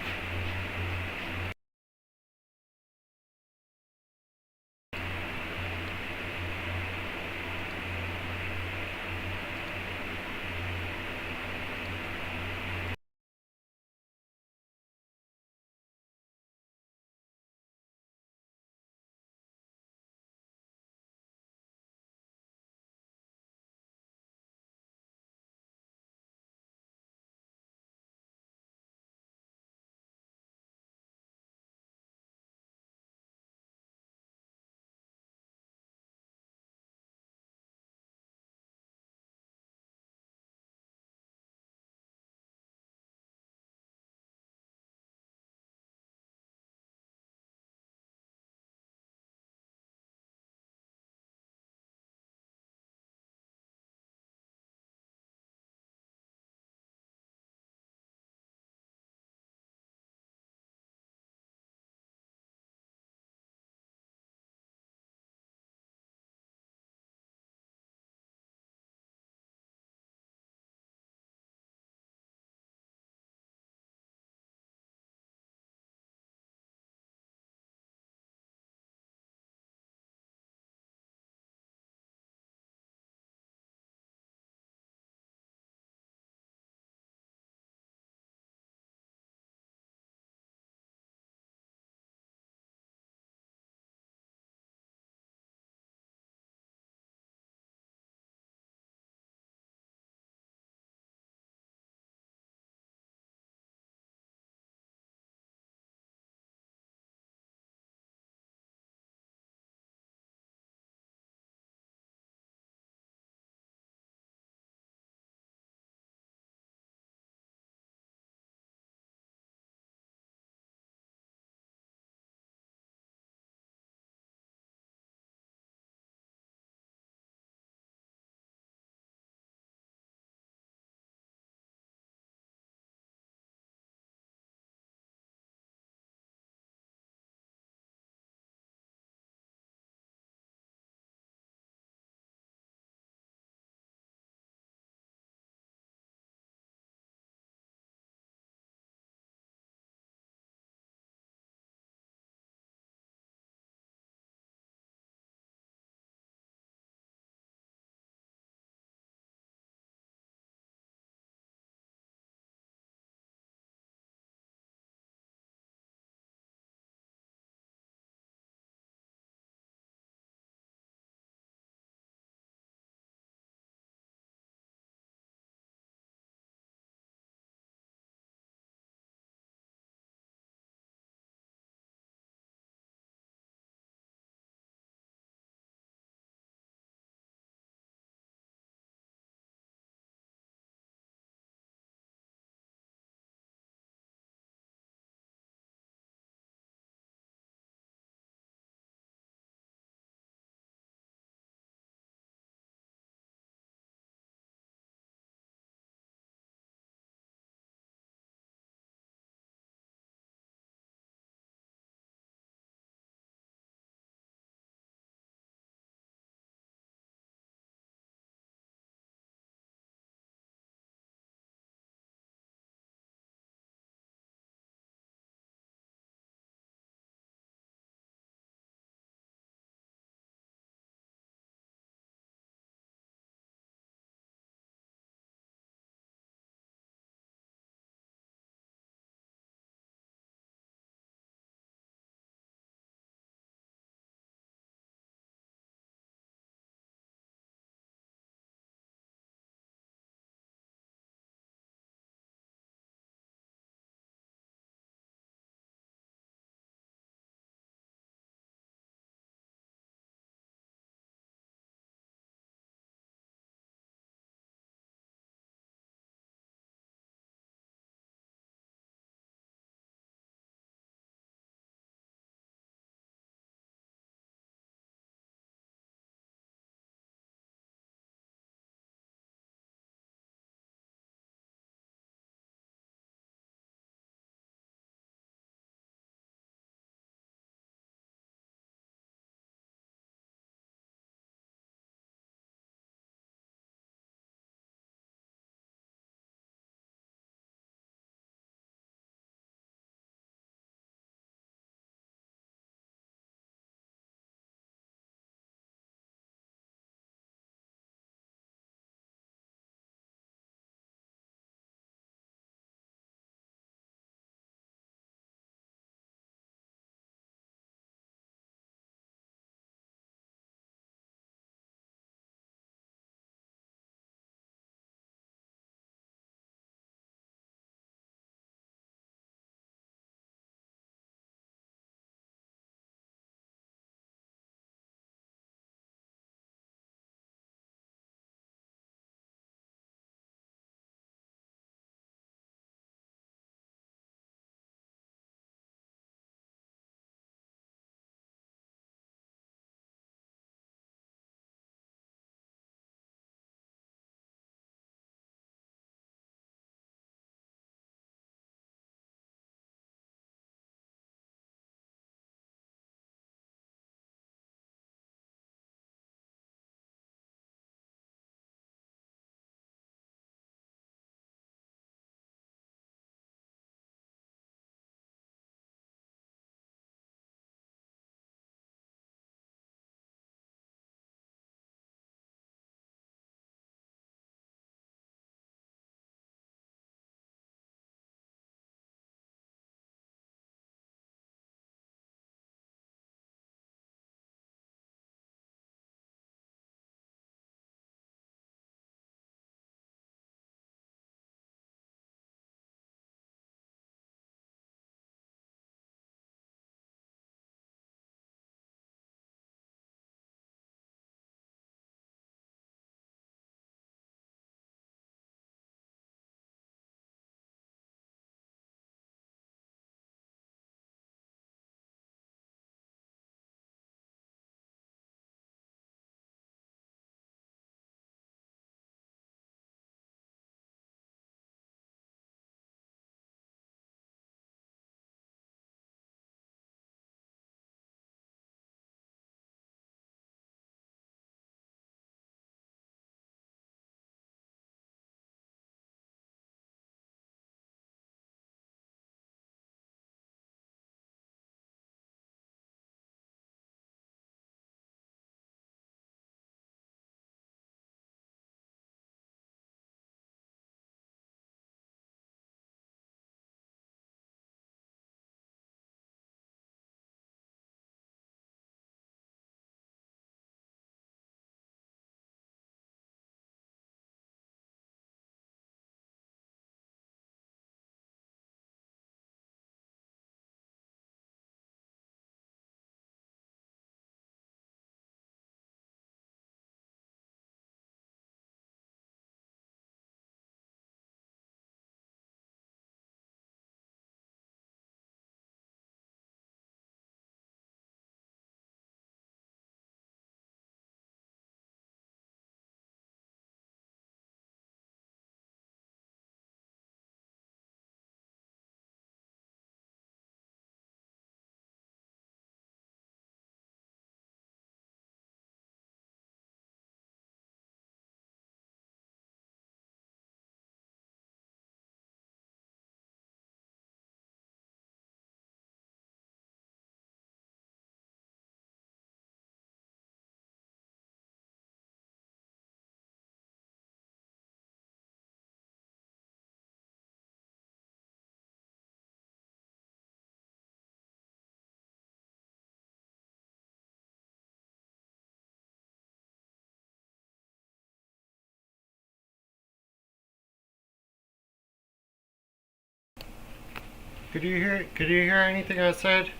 Could you hear anything I said?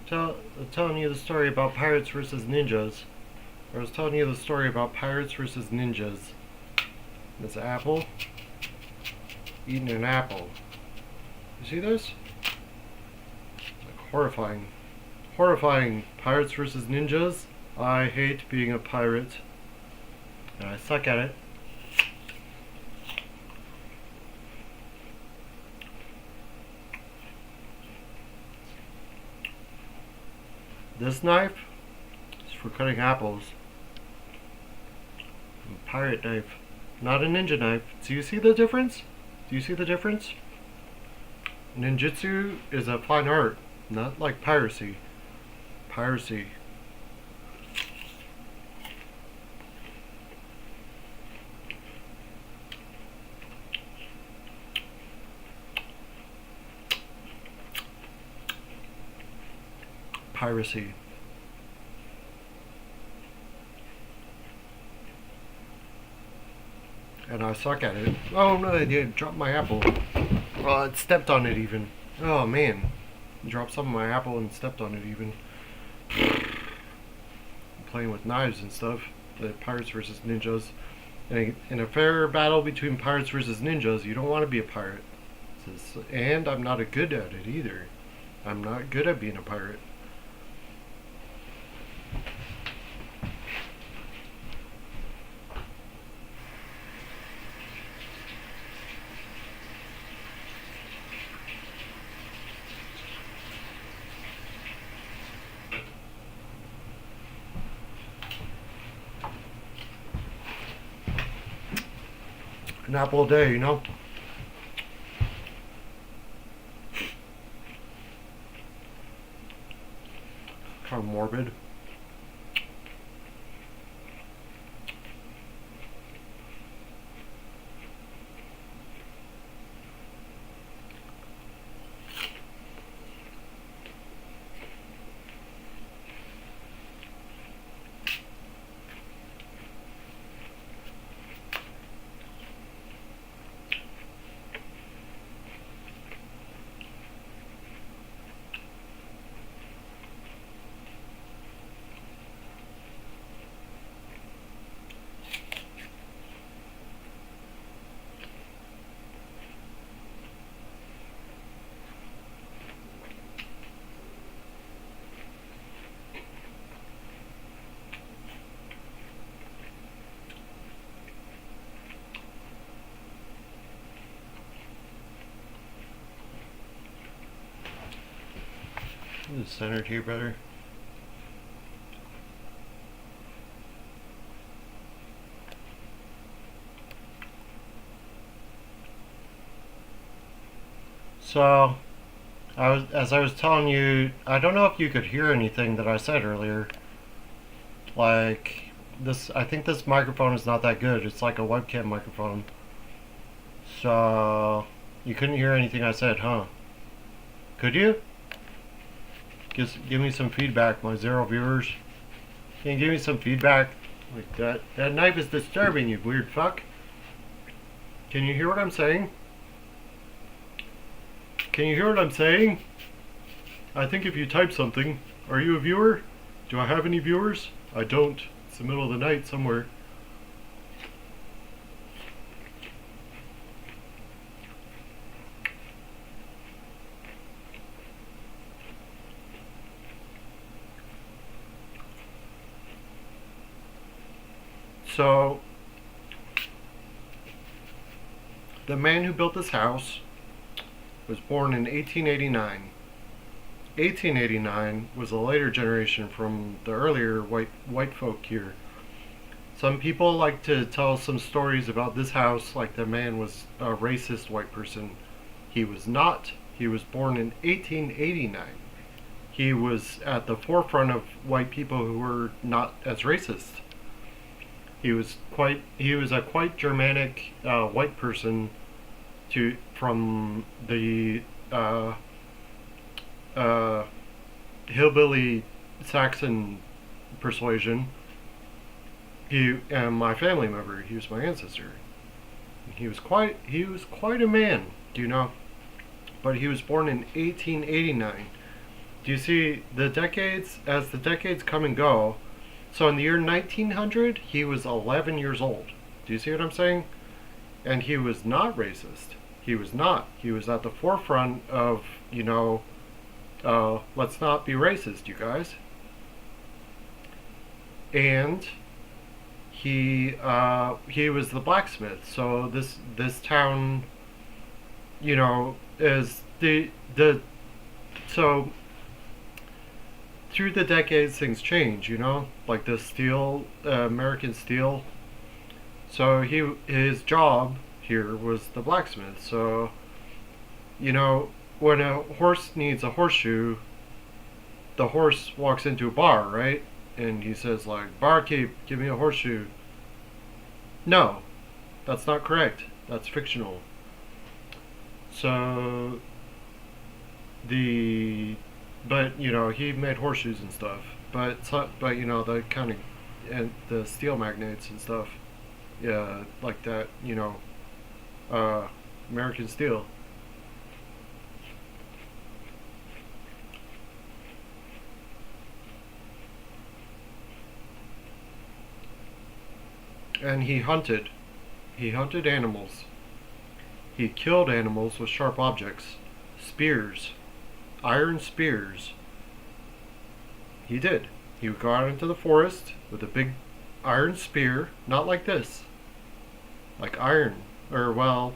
Telling you the story about pirates versus ninjas. I was telling you the story about pirates versus ninjas. This apple. Eating an apple. You see this? Like horrifying. Horrifying. Pirates versus ninjas. I hate being a pirate. And I suck at it. This knife is for cutting apples. A pirate knife, not a ninja knife. Do you see the difference? Do you see the difference? Ninjutsu is a fine art, not like piracy. Piracy. Piracy. And I suck at it. Oh no, I did drop my apple. Oh, it stepped on it even. Oh man. Dropped some of my apple and stepped on it even. I'm playing with knives and stuff. The pirates versus ninjas. In a fair battle between pirates versus ninjas, you don't want to be a pirate. And I'm not good at it either. I'm not good at being a pirate. An apple a day, you know? Kind of morbid. Is it centered here better? So, as I was telling you, I don't know if you could hear anything that I said earlier. Like, I think this microphone is not that good. It's like a webcam microphone. So, you couldn't hear anything I said, huh? Could you? Give me some feedback, my 0 viewers. Can you give me some feedback? Like that knife is disturbing you, weird fuck. Can you hear what I'm saying? Can you hear what I'm saying? I think if you type something, are you a viewer? Do I have any viewers? I don't. It's the middle of the night somewhere. So, the man who built this house was born in 1889. 1889 was a later generation from the earlier white folk here. Some people like to tell some stories about this house like the man was a racist white person. He was not. He was born in 1889. He was at the forefront of white people who were not as racist. He was a quite Germanic white person from the hillbilly Saxon persuasion. And my family member. He was my ancestor. He was quite a man. Do you know? but he was born in 1889. Do you see the decades, as the decades come and go? So in the year 1900, he was 11 years old. Do you see what I'm saying? And he was not racist. He was not. He was at the forefront of, let's not be racist, you guys. And he was the blacksmith. So this town, is the so through the decades things change, like the steel, American steel. So his job here was the blacksmith. So when a horse needs a horseshoe, the horse walks into a bar, right? And he says like, "Barkeep, give me a horseshoe." No, that's not correct. That's fictional. So but he made horseshoes and stuff. But the kind of, and the steel magnates and stuff, yeah, like that, American steel. And he hunted animals. He killed animals with sharp objects, spears, iron spears. He did. He would go out into the forest with a big iron spear, not like this, like iron, or well,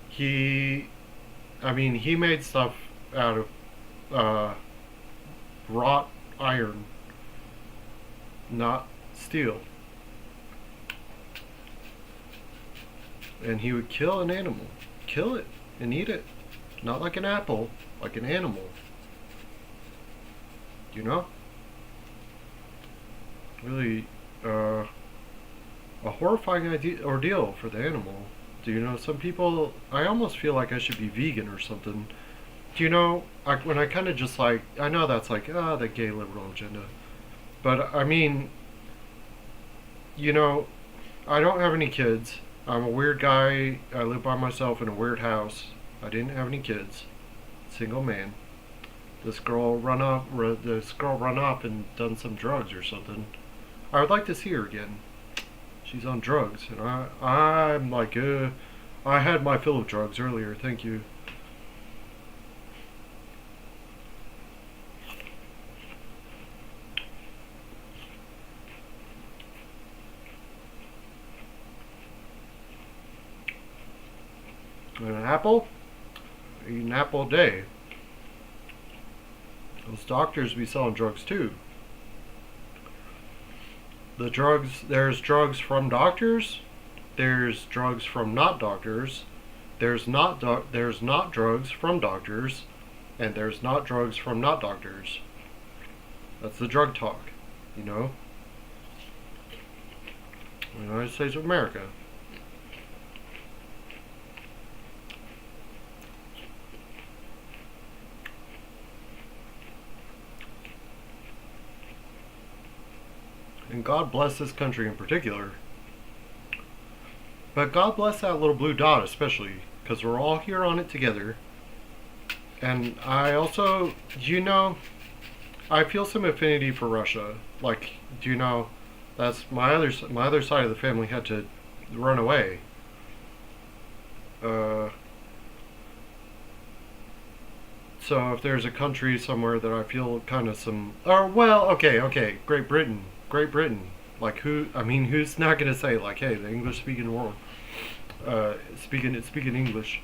he made stuff out of wrought iron, not steel. And he would kill an animal, kill it, and eat it. Not like an apple, like an animal. Really, a horrifying ordeal for the animal. Some people, I almost feel like I should be vegan or something. When I kind of just like, I know that's like, the gay liberal agenda. But I mean, I don't have any kids. I'm a weird guy. I live by myself in a weird house. I didn't have any kids. Single man. This girl run off and done some drugs or something. I would like to see her again. She's on drugs, and I'm like, I had my fill of drugs earlier. Thank you. And an apple? I eat an apple a day. Those doctors be selling drugs too. There's drugs from doctors. There's drugs from not doctors. There's not drugs from doctors, and there's not drugs from not doctors. That's the drug talk, The United States of America. And God bless this country in particular. But God bless that little blue dot especially, because we're all here on it together. And I also, I feel some affinity for Russia. Like, that's my other side of the family had to run away. So if there's a country somewhere that I feel kind of okay, Great Britain. Like who's not gonna say like, hey, the English speaking world, speaking English.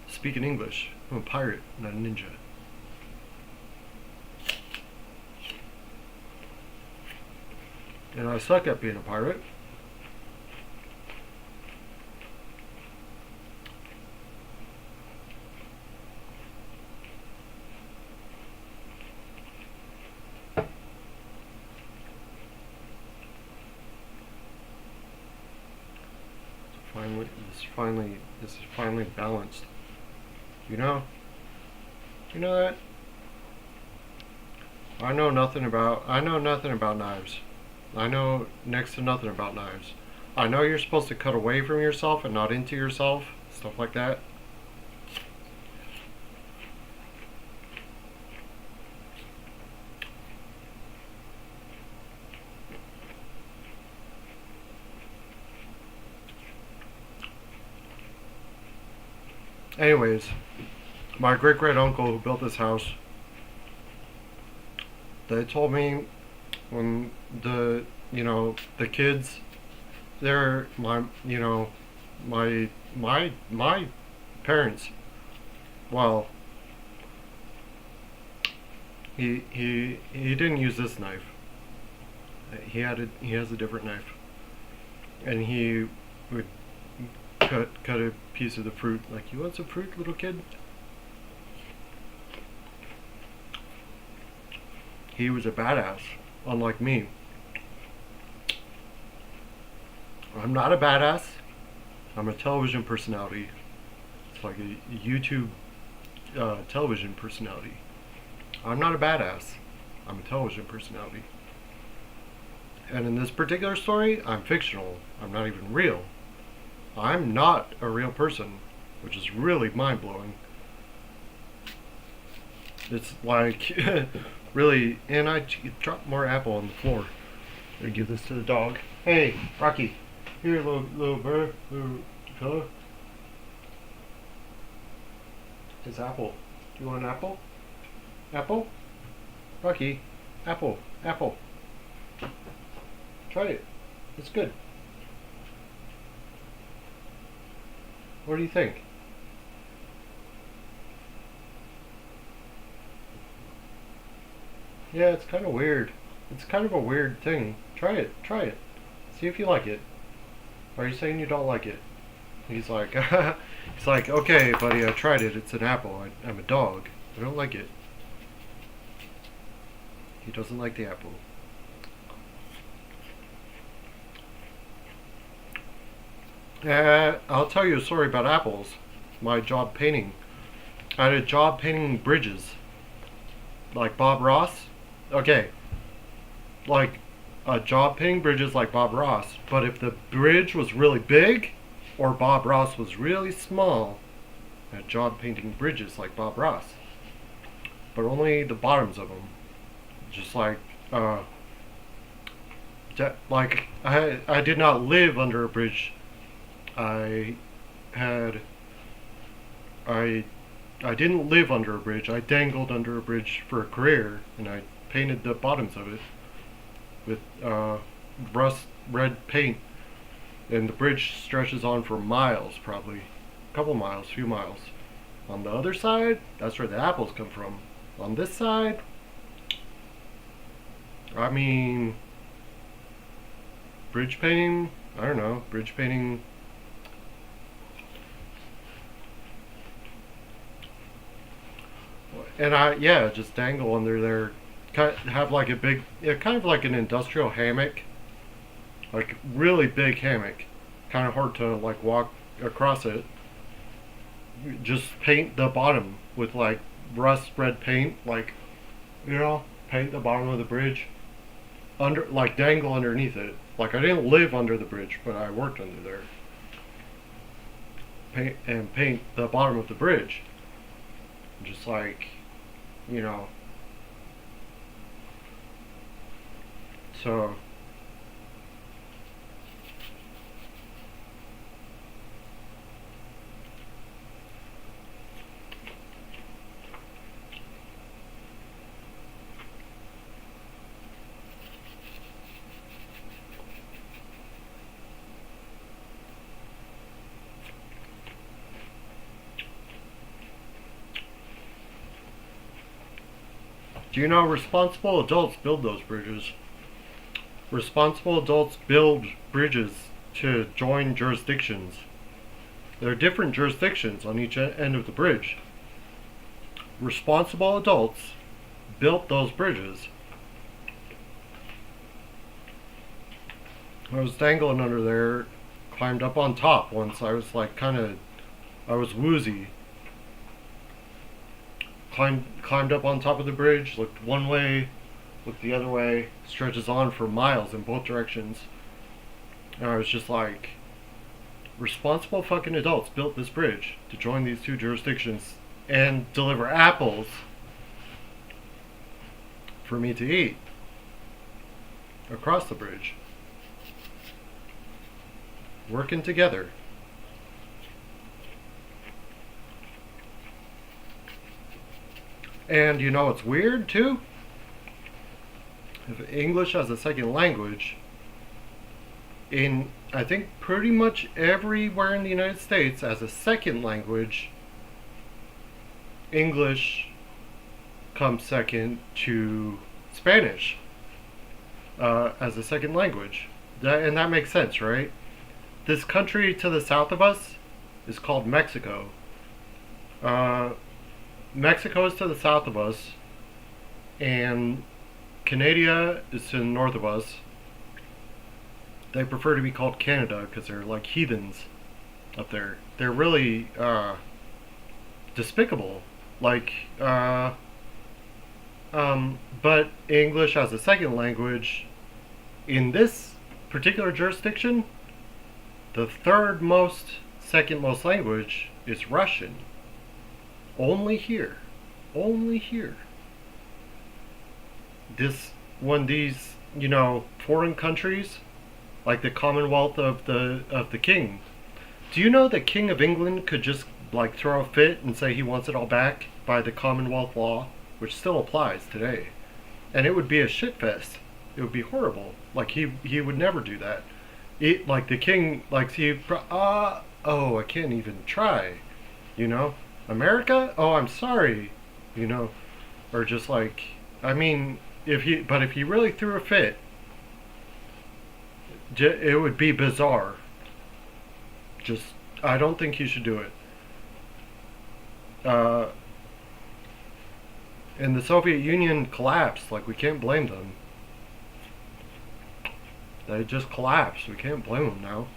Speaking English. I'm a pirate, not a ninja. And I suck at being a pirate. This is finally balanced. You know that? I know nothing about knives. I know next to nothing about knives. I know you're supposed to cut away from yourself and not into yourself, stuff like that. Anyways, my great great uncle who built this house, they told me when the kids, they're my parents. Well, he didn't use this knife. He has a different knife, and he would cut a piece of the fruit. Like, you want some fruit, little kid? He was a badass, unlike me. I'm not a badass. I'm a television personality. It's like a YouTube television personality. I'm not a badass. I'm a television personality. And in this particular story, I'm fictional. I'm not even real. I'm not a real person, which is really mind-blowing. It's like, really, and I dropped more apple on the floor. I'm gonna give this to the dog. Hey, Rocky. Here, little bird, little fella. It's apple. Do you want an apple? Apple? Rocky, apple, apple. Try it. It's good. What do you think? Yeah, it's kind of weird. It's kind of a weird thing. Try it. Try it. See if you like it. Are you saying you don't like it? He's like, he's like, okay, buddy, I tried it. It's an apple. I'm a dog. I don't like it. He doesn't like the apple. I'll tell you a story about apples. My job painting. I had a job painting bridges. Like Bob Ross. Okay. Like a job painting bridges like Bob Ross. But if the bridge was really big or Bob Ross was really small, I had job painting bridges like Bob Ross. But only the bottoms of them. Just like, I did not live under a bridge. I had I didn't live under a bridge. I dangled under a bridge for a career, and I painted the bottoms of it with rust red paint. And the bridge stretches on for miles, probably a couple miles, few miles. On the other side, that's where the apples come from. On this side, I mean, bridge painting. I don't know, bridge painting. And just dangle under there. Have like a big, kind of like an industrial hammock, like really big hammock. Kind of hard to like walk across it. Just paint the bottom with like rust red paint, like, paint the bottom of the bridge under, like dangle underneath it. Like, I didn't live under the bridge, but I worked under there. Paint the bottom of the bridge. Just like, so do you know responsible adults build those bridges? Responsible adults build bridges to join jurisdictions. There are different jurisdictions on each end of the bridge. Responsible adults built those bridges. I was dangling under there, climbed up on top once. I was like I was woozy. Climbed up on top of the bridge, looked one way, looked the other way, stretches on for miles in both directions. And I was just like, responsible fucking adults built this bridge to join these two jurisdictions and deliver apples for me to eat across the bridge. Working together. And you know what's weird too? If English as a second language, in I think pretty much everywhere in the United States as a second language, English comes second to Spanish as a second language. And that makes sense, right? This country to the south of us is called Mexico. Uh, Mexico is to the south of us, and Canada is to the north of us. They prefer to be called Canada because they're like heathens up there. They're really despicable. Like, but English as a second language in this particular jurisdiction, the third most, second most language is Russian. Only here. Only here. This, when these, you know, foreign countries, like the Commonwealth of the King. Do you know the King of England could just like throw a fit and say he wants it all back by the Commonwealth law, which still applies today, and it would be a shit fest. It would be horrible. Like he would never do that. It, like the king, like oh, I can't even try. You know, America. Oh, I'm sorry. You know, or just like, I mean, if he really threw a fit, it would be bizarre. Just, I don't think he should do it. And the Soviet Union collapsed. Like, we can't blame them. They just collapsed. We can't blame them now.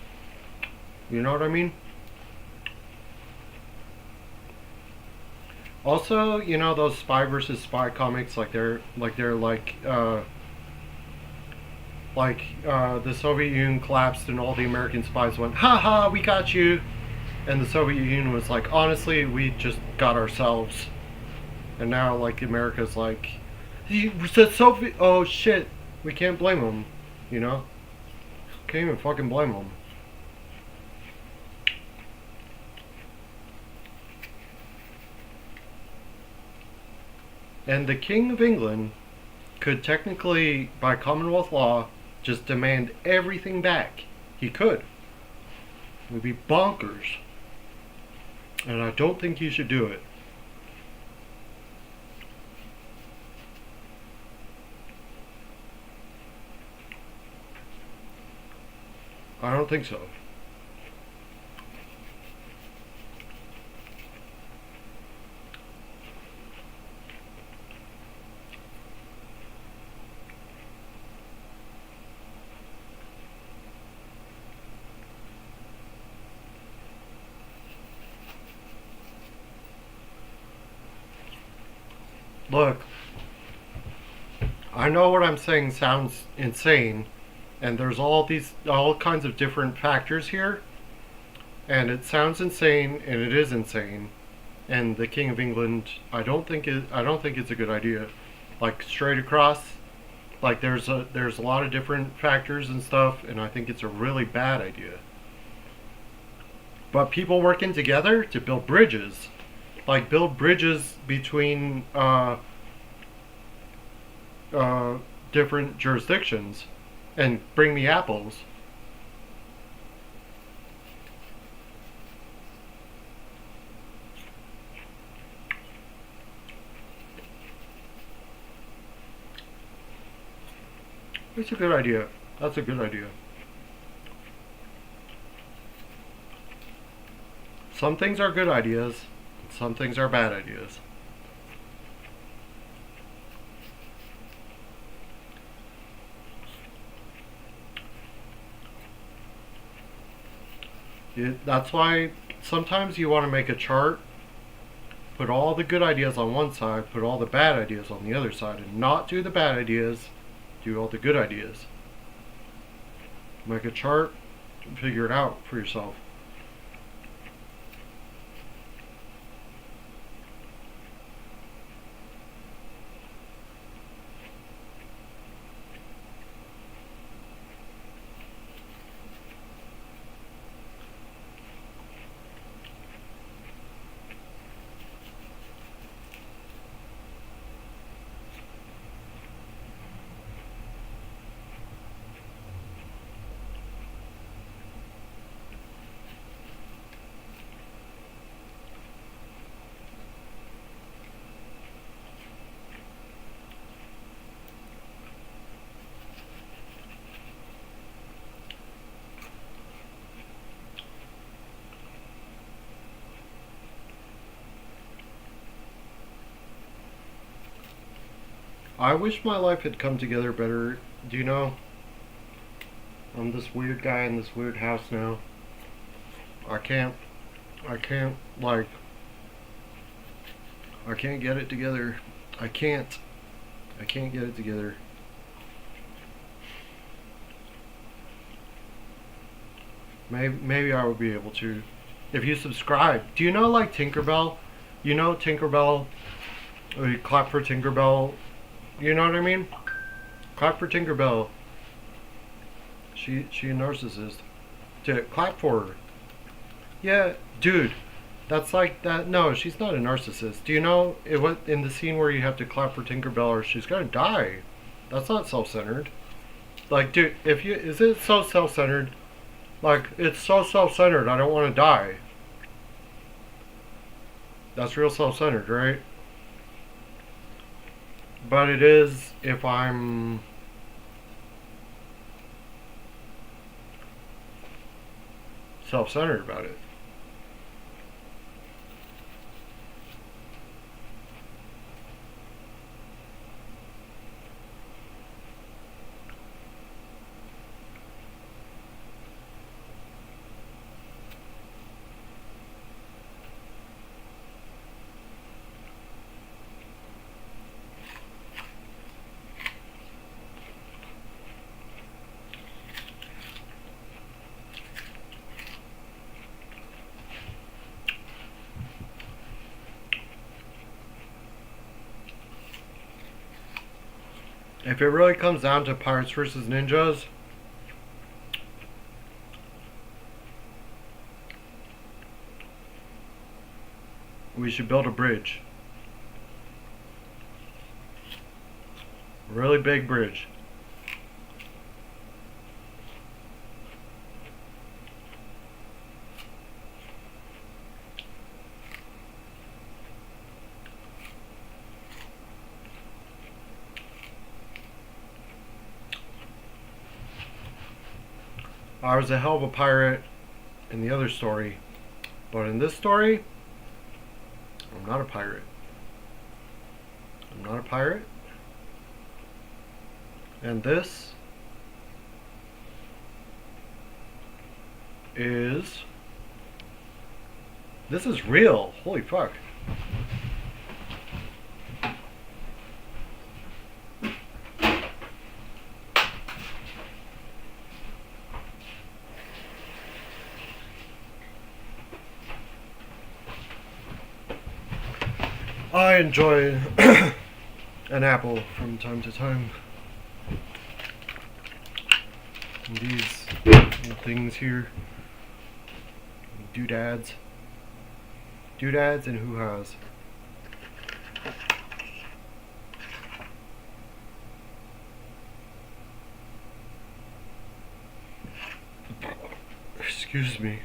You know what I mean? Also, you know those spy versus spy comics, like the Soviet Union collapsed and all the American spies went, "Ha ha, we got you," and the Soviet Union was like, "Honestly, we just got ourselves." And now, like, America's like, "The Soviet, oh shit, we can't blame them," you know? Can't even fucking blame them. And the King of England could technically, by Commonwealth law, just demand everything back. He could. It would be bonkers. And I don't think you should do it. I don't think so. Look, I know what I'm saying sounds insane, and there's all kinds of different factors here, and it sounds insane, and it is insane. And the King of England, I don't think it's a good idea. Like, straight across, like there's a lot of different factors and stuff, and I think it's a really bad idea. But people working together to build bridges, like build bridges between different jurisdictions, and bring me apples. It's a good idea. That's a good idea. Some things are good ideas, some things are bad ideas. That's why sometimes you want to make a chart, put all the good ideas on one side, put all the bad ideas on the other side, and not do the bad ideas, do all the good ideas. Make a chart and figure it out for yourself. I wish my life had come together better. Do you know? I'm this weird guy in this weird house now. I can't, like, I can't get it together. I can't get it together. Maybe I will be able to. If you subscribe. Do you know, like, Tinkerbell? You know Tinkerbell? Or you clap for Tinkerbell. You know what I mean? Clap for Tinkerbell. She a narcissist. To clap for her. Yeah, dude. That's like that. No, she's not a narcissist. Do you know it was in the scene where you have to clap for Tinkerbell or she's gonna die? That's not self-centered. Like, dude, if you is it so self-centered? Like, it's so self-centered. I don't want to die. That's real self-centered, right? But it is if I'm self-centered about it. If it really comes down to pirates versus ninjas, we should build a bridge. A really big bridge. I was a hell of a pirate in the other story, but in this story, I'm not a pirate. I'm not a pirate. And this is real. Holy fuck. I enjoy an apple from time to time. And these little things here. Doodads. Doodads and hoo-has. Excuse me.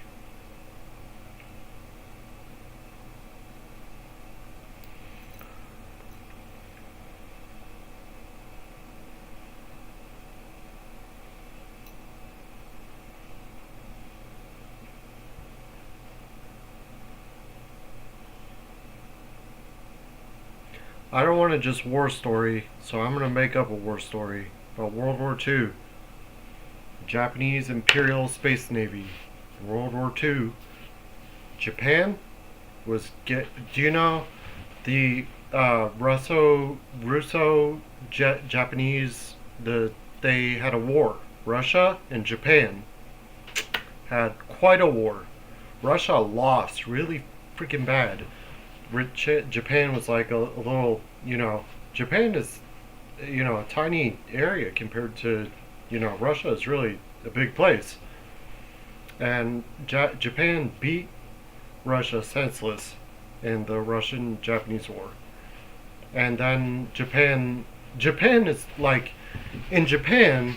I don't want to just war story, so I'm going to make up a war story about World War II. Japanese Imperial Space Navy. World War II. Japan was do you know the Japanese they had a war. Russia and Japan had quite a war. Russia lost really freaking bad. Japan was like a little, Japan is, a tiny area compared to, Russia is really a big place. And Japan beat Russia senseless in the Russian-Japanese War. And then Japan is like, in Japan,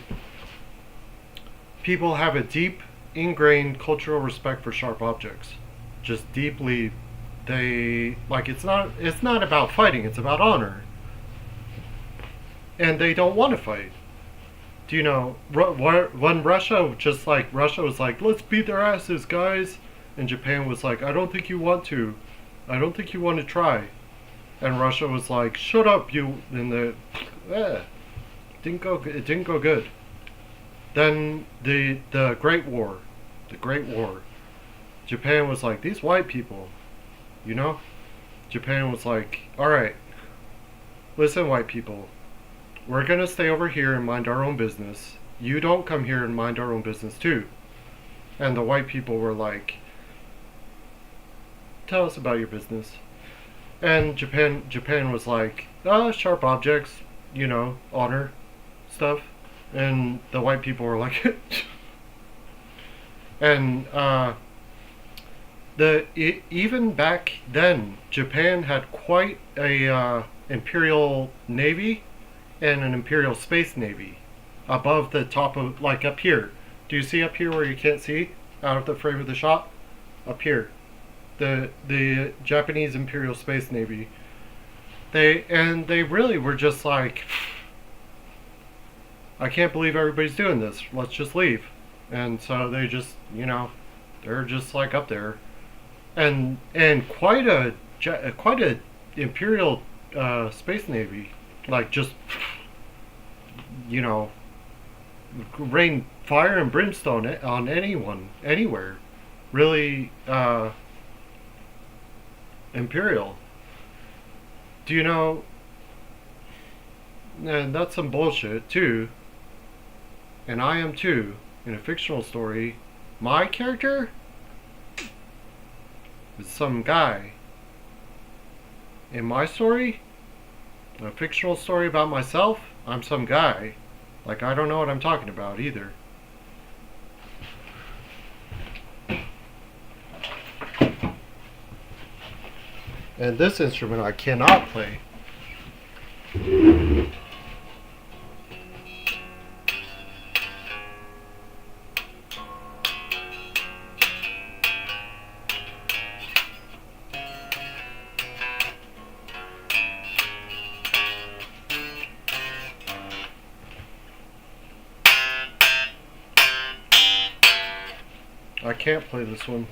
people have a deep, ingrained cultural respect for sharp objects. Just deeply. It's not about fighting, it's about honor. And they don't want to fight. Do you know, when Russia was like, let's beat their asses, guys, and Japan was like, I don't think you want to. I don't think you want to try. And Russia was like, shut up, you, and It didn't go good. Then the Great War, the Great War. Japan was like, these white people, you know. Japan was like, all right, listen, white people, we're gonna stay over here and mind our own business. You don't come here and mind our own business too. And the white people were like, tell us about your business. And Japan was like, sharp objects, you know, honor stuff. And the white people were like, and even back then, Japan had quite a imperial navy and an imperial space navy above the top of, like up here. Do you see up here where you can't see out of the frame of the shot? Up here, the Japanese Imperial Space Navy. They really were just like, I can't believe everybody's doing this. Let's just leave. And so they just, you know, they're just like up there, and quite a Imperial Space Navy, like just, you know, rain fire and brimstone on anyone anywhere. Really imperial. Do you know? And that's some bullshit too. And I am too. In a fictional story, my character is some guy. In my story, a fictional story about myself, I'm some guy. Like, I don't know what I'm talking about either. And this instrument I cannot play. I can't play this one.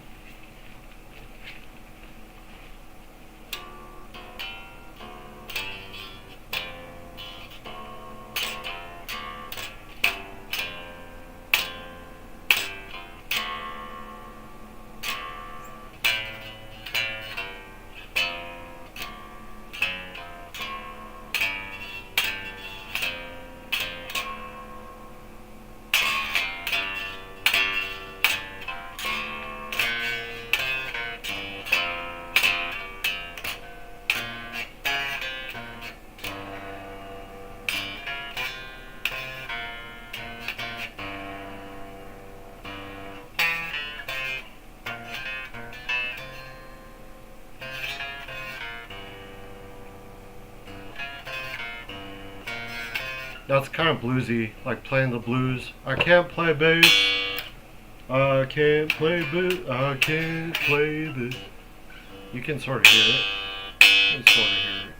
That's kind of bluesy, like playing the blues. I can't play bass. I can't play bass. I can't play this. You can sort of hear it. You can sort of hear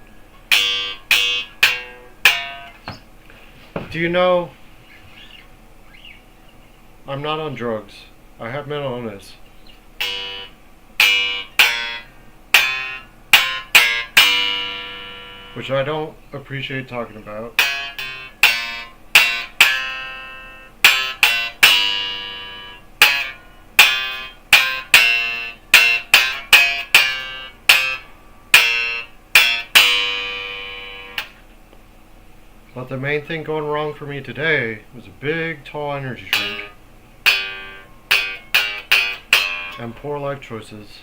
it. Do you know, I'm not on drugs. I have mental illness. Which I don't appreciate talking about. But the main thing going wrong for me today was a big, tall energy drink. And poor life choices.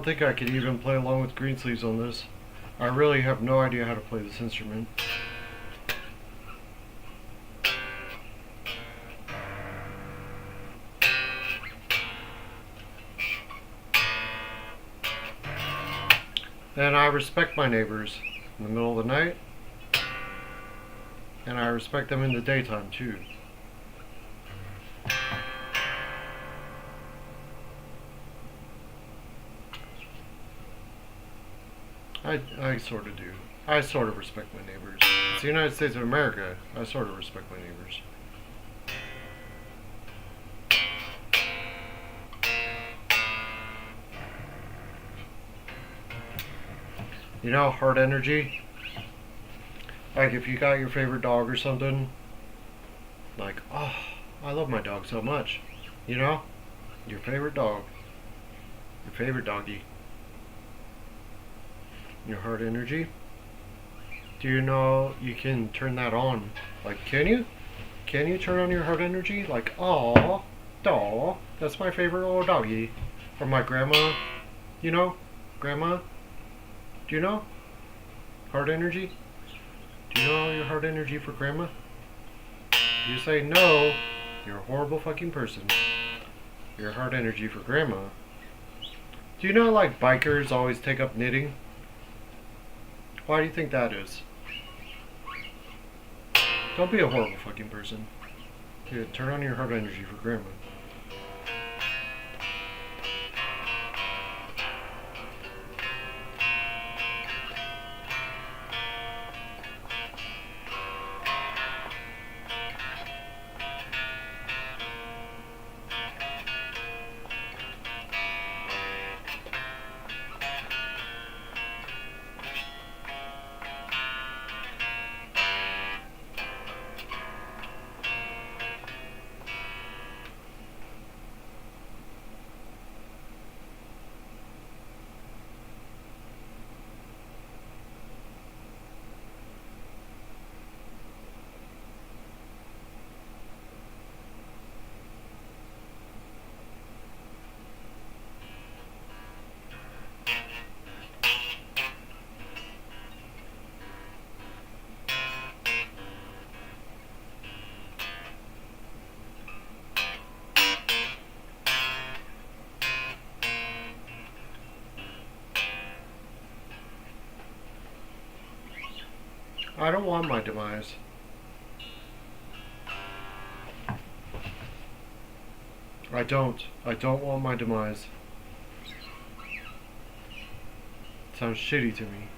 think I could even play along with Greensleeves on this. I really have no idea how to play this instrument. And I respect my neighbors in the middle of the night. And I respect them in the daytime too. I sort of do. I sort of respect my neighbors. It's the United States of America. I sort of respect my neighbors. You know, heart energy? Like if you got your favorite dog or something, like, oh, I love my dog so much. You know? Your favorite dog. Your favorite doggy. Your heart energy. Do you know you can turn that on? Like, can you? Can you turn on your heart energy? Like, aw, doll, that's my favorite little doggy. Or my grandma, you know? Grandma? Do you know? Heart energy? Do you know your heart energy for grandma? You say no, you're a horrible fucking person. Your heart energy for grandma. Do you know like bikers always take up knitting? Why do you think that is? Don't be a horrible fucking person. Dude, turn on your heart energy for grandma. I don't want my demise. I don't. I don't want my demise. It sounds shitty to me.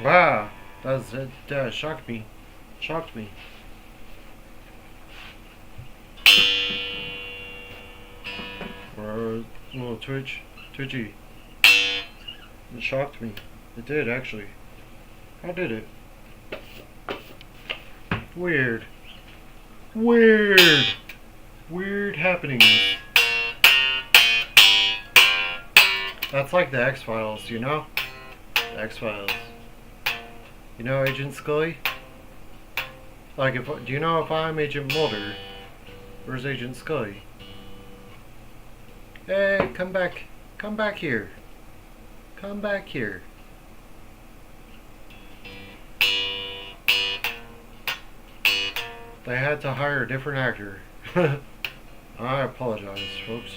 Wow, that shocked me. Shocked me. Or a little twitchy. It shocked me. It did actually. How did it? Weird. Weird happenings. That's like the X-Files, you know? The X-Files. You know Agent Scully? Like, do you know if I'm Agent Mulder? Where's Agent Scully? Hey, come back. Come back here. Come back here. They had to hire a different actor. I apologize, folks.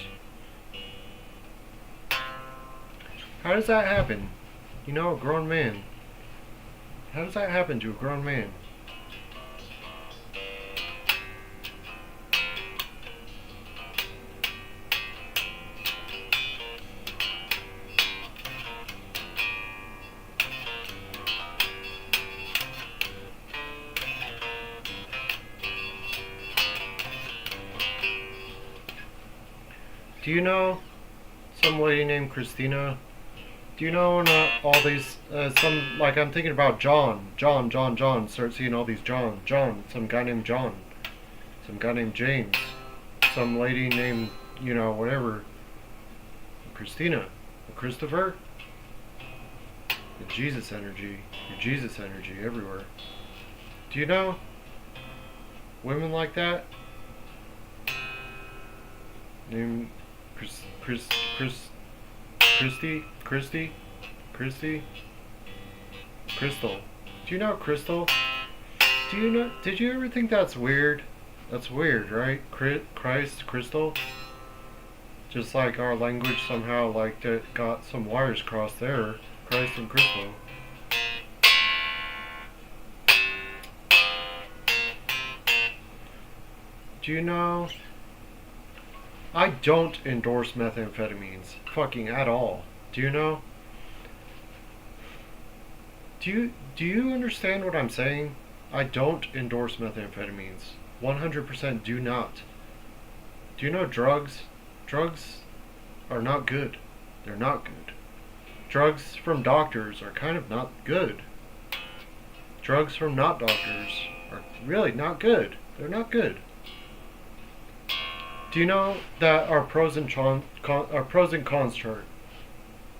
How does that happen? You know, a grown man. How does that happen to a grown man? Do you know some lady named Christina? Do you know all these, I'm thinking about John, start seeing all these John, some guy named John, some guy named James, some lady named, whatever, Christina, Christopher, your Jesus energy everywhere. Do you know women like that? Named Christy, Crystal. Do you know Crystal? Did you ever think that's weird? That's weird, right? Crystal. Just like our language somehow got some wires crossed there. Christ and Crystal. Do you know? I don't endorse methamphetamines. Fucking at all. Do you know? Do you understand what I'm saying? I don't endorse methamphetamines. 100% do not. Do you know drugs? Drugs are not good. They're not good. Drugs from doctors are kind of not good. Drugs from not doctors are really not good. They're not good. Do you know that our pros and cons chart?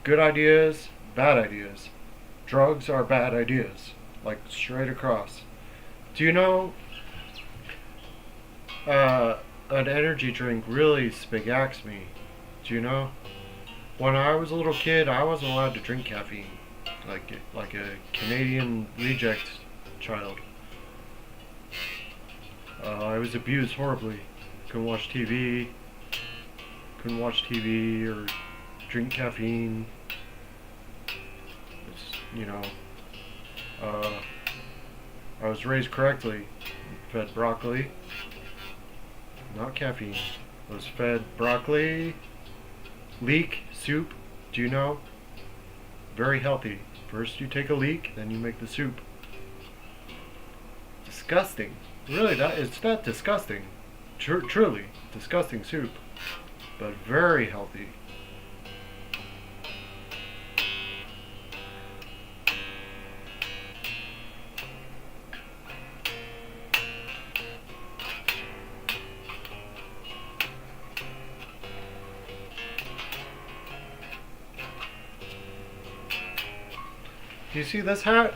Good ideas, bad ideas. Drugs are bad ideas, like straight across. Do you know an energy drink really spigacks me? Do you know? When I was a little kid, I wasn't allowed to drink caffeine, like a Canadian reject child. I was abused horribly. Couldn't watch TV or drink caffeine. I was raised correctly. Fed broccoli, not caffeine. I was fed broccoli, leek, soup. Do you know? Very healthy. First you take a leek, then you make the soup. Disgusting. Really, it's not disgusting. Truly disgusting soup, but very healthy. Do you see this hat?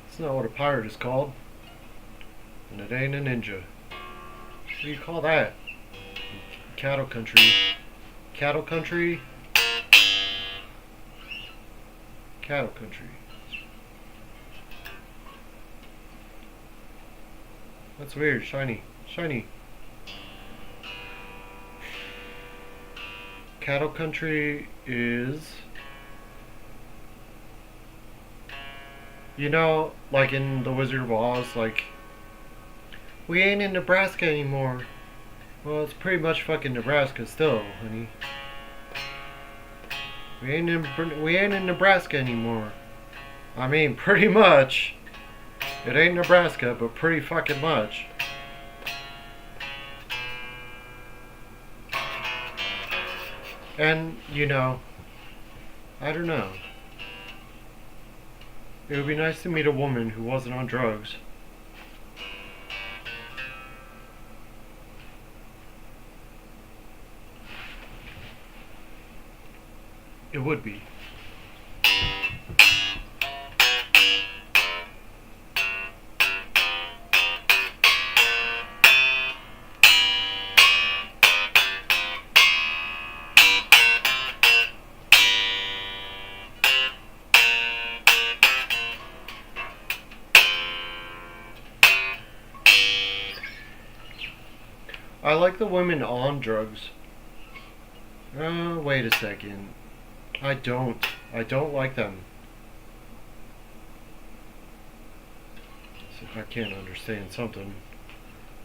It's not what a pirate is called. And it ain't a ninja. What do you call that? Cattle country. Cattle country. Cattle country. That's weird. Shiny. Shiny. Cattle country is... like in The Wizard of Oz, we ain't in Nebraska anymore. Well, it's pretty much fucking Nebraska still, honey. We ain't in Nebraska anymore. I mean, pretty much. It ain't Nebraska, but pretty fucking much. And, I don't know. It would be nice to meet a woman who wasn't on drugs. It would be. I like the women on drugs. Wait a second. I don't like them. I can't understand something.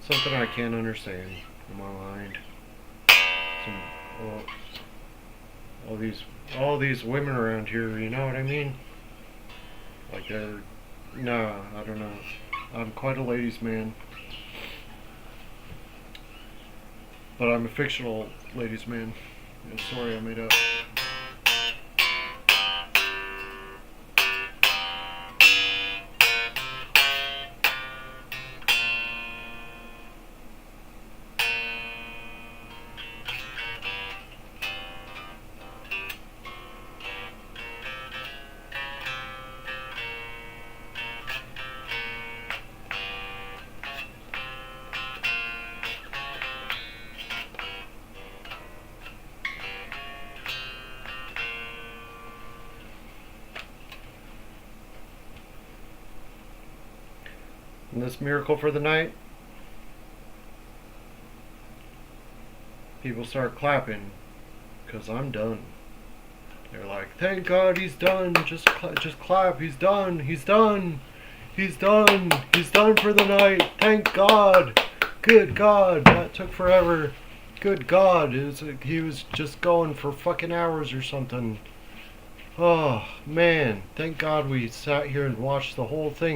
Something I can't understand in my mind. All these women around here, you know what I mean? Like they're... Nah, I don't know. I'm quite a ladies' man. But I'm a fictional ladies' man. A story I made up. And this miracle for the night, people start clapping because I'm done. They're like, "Thank God he's done. Just clap. He's done. He's done. He's done. He's done for the night. Thank God. Good God, that took forever. Good God, he was just going for fucking hours or something. Oh man, thank God we sat here and watched the whole thing."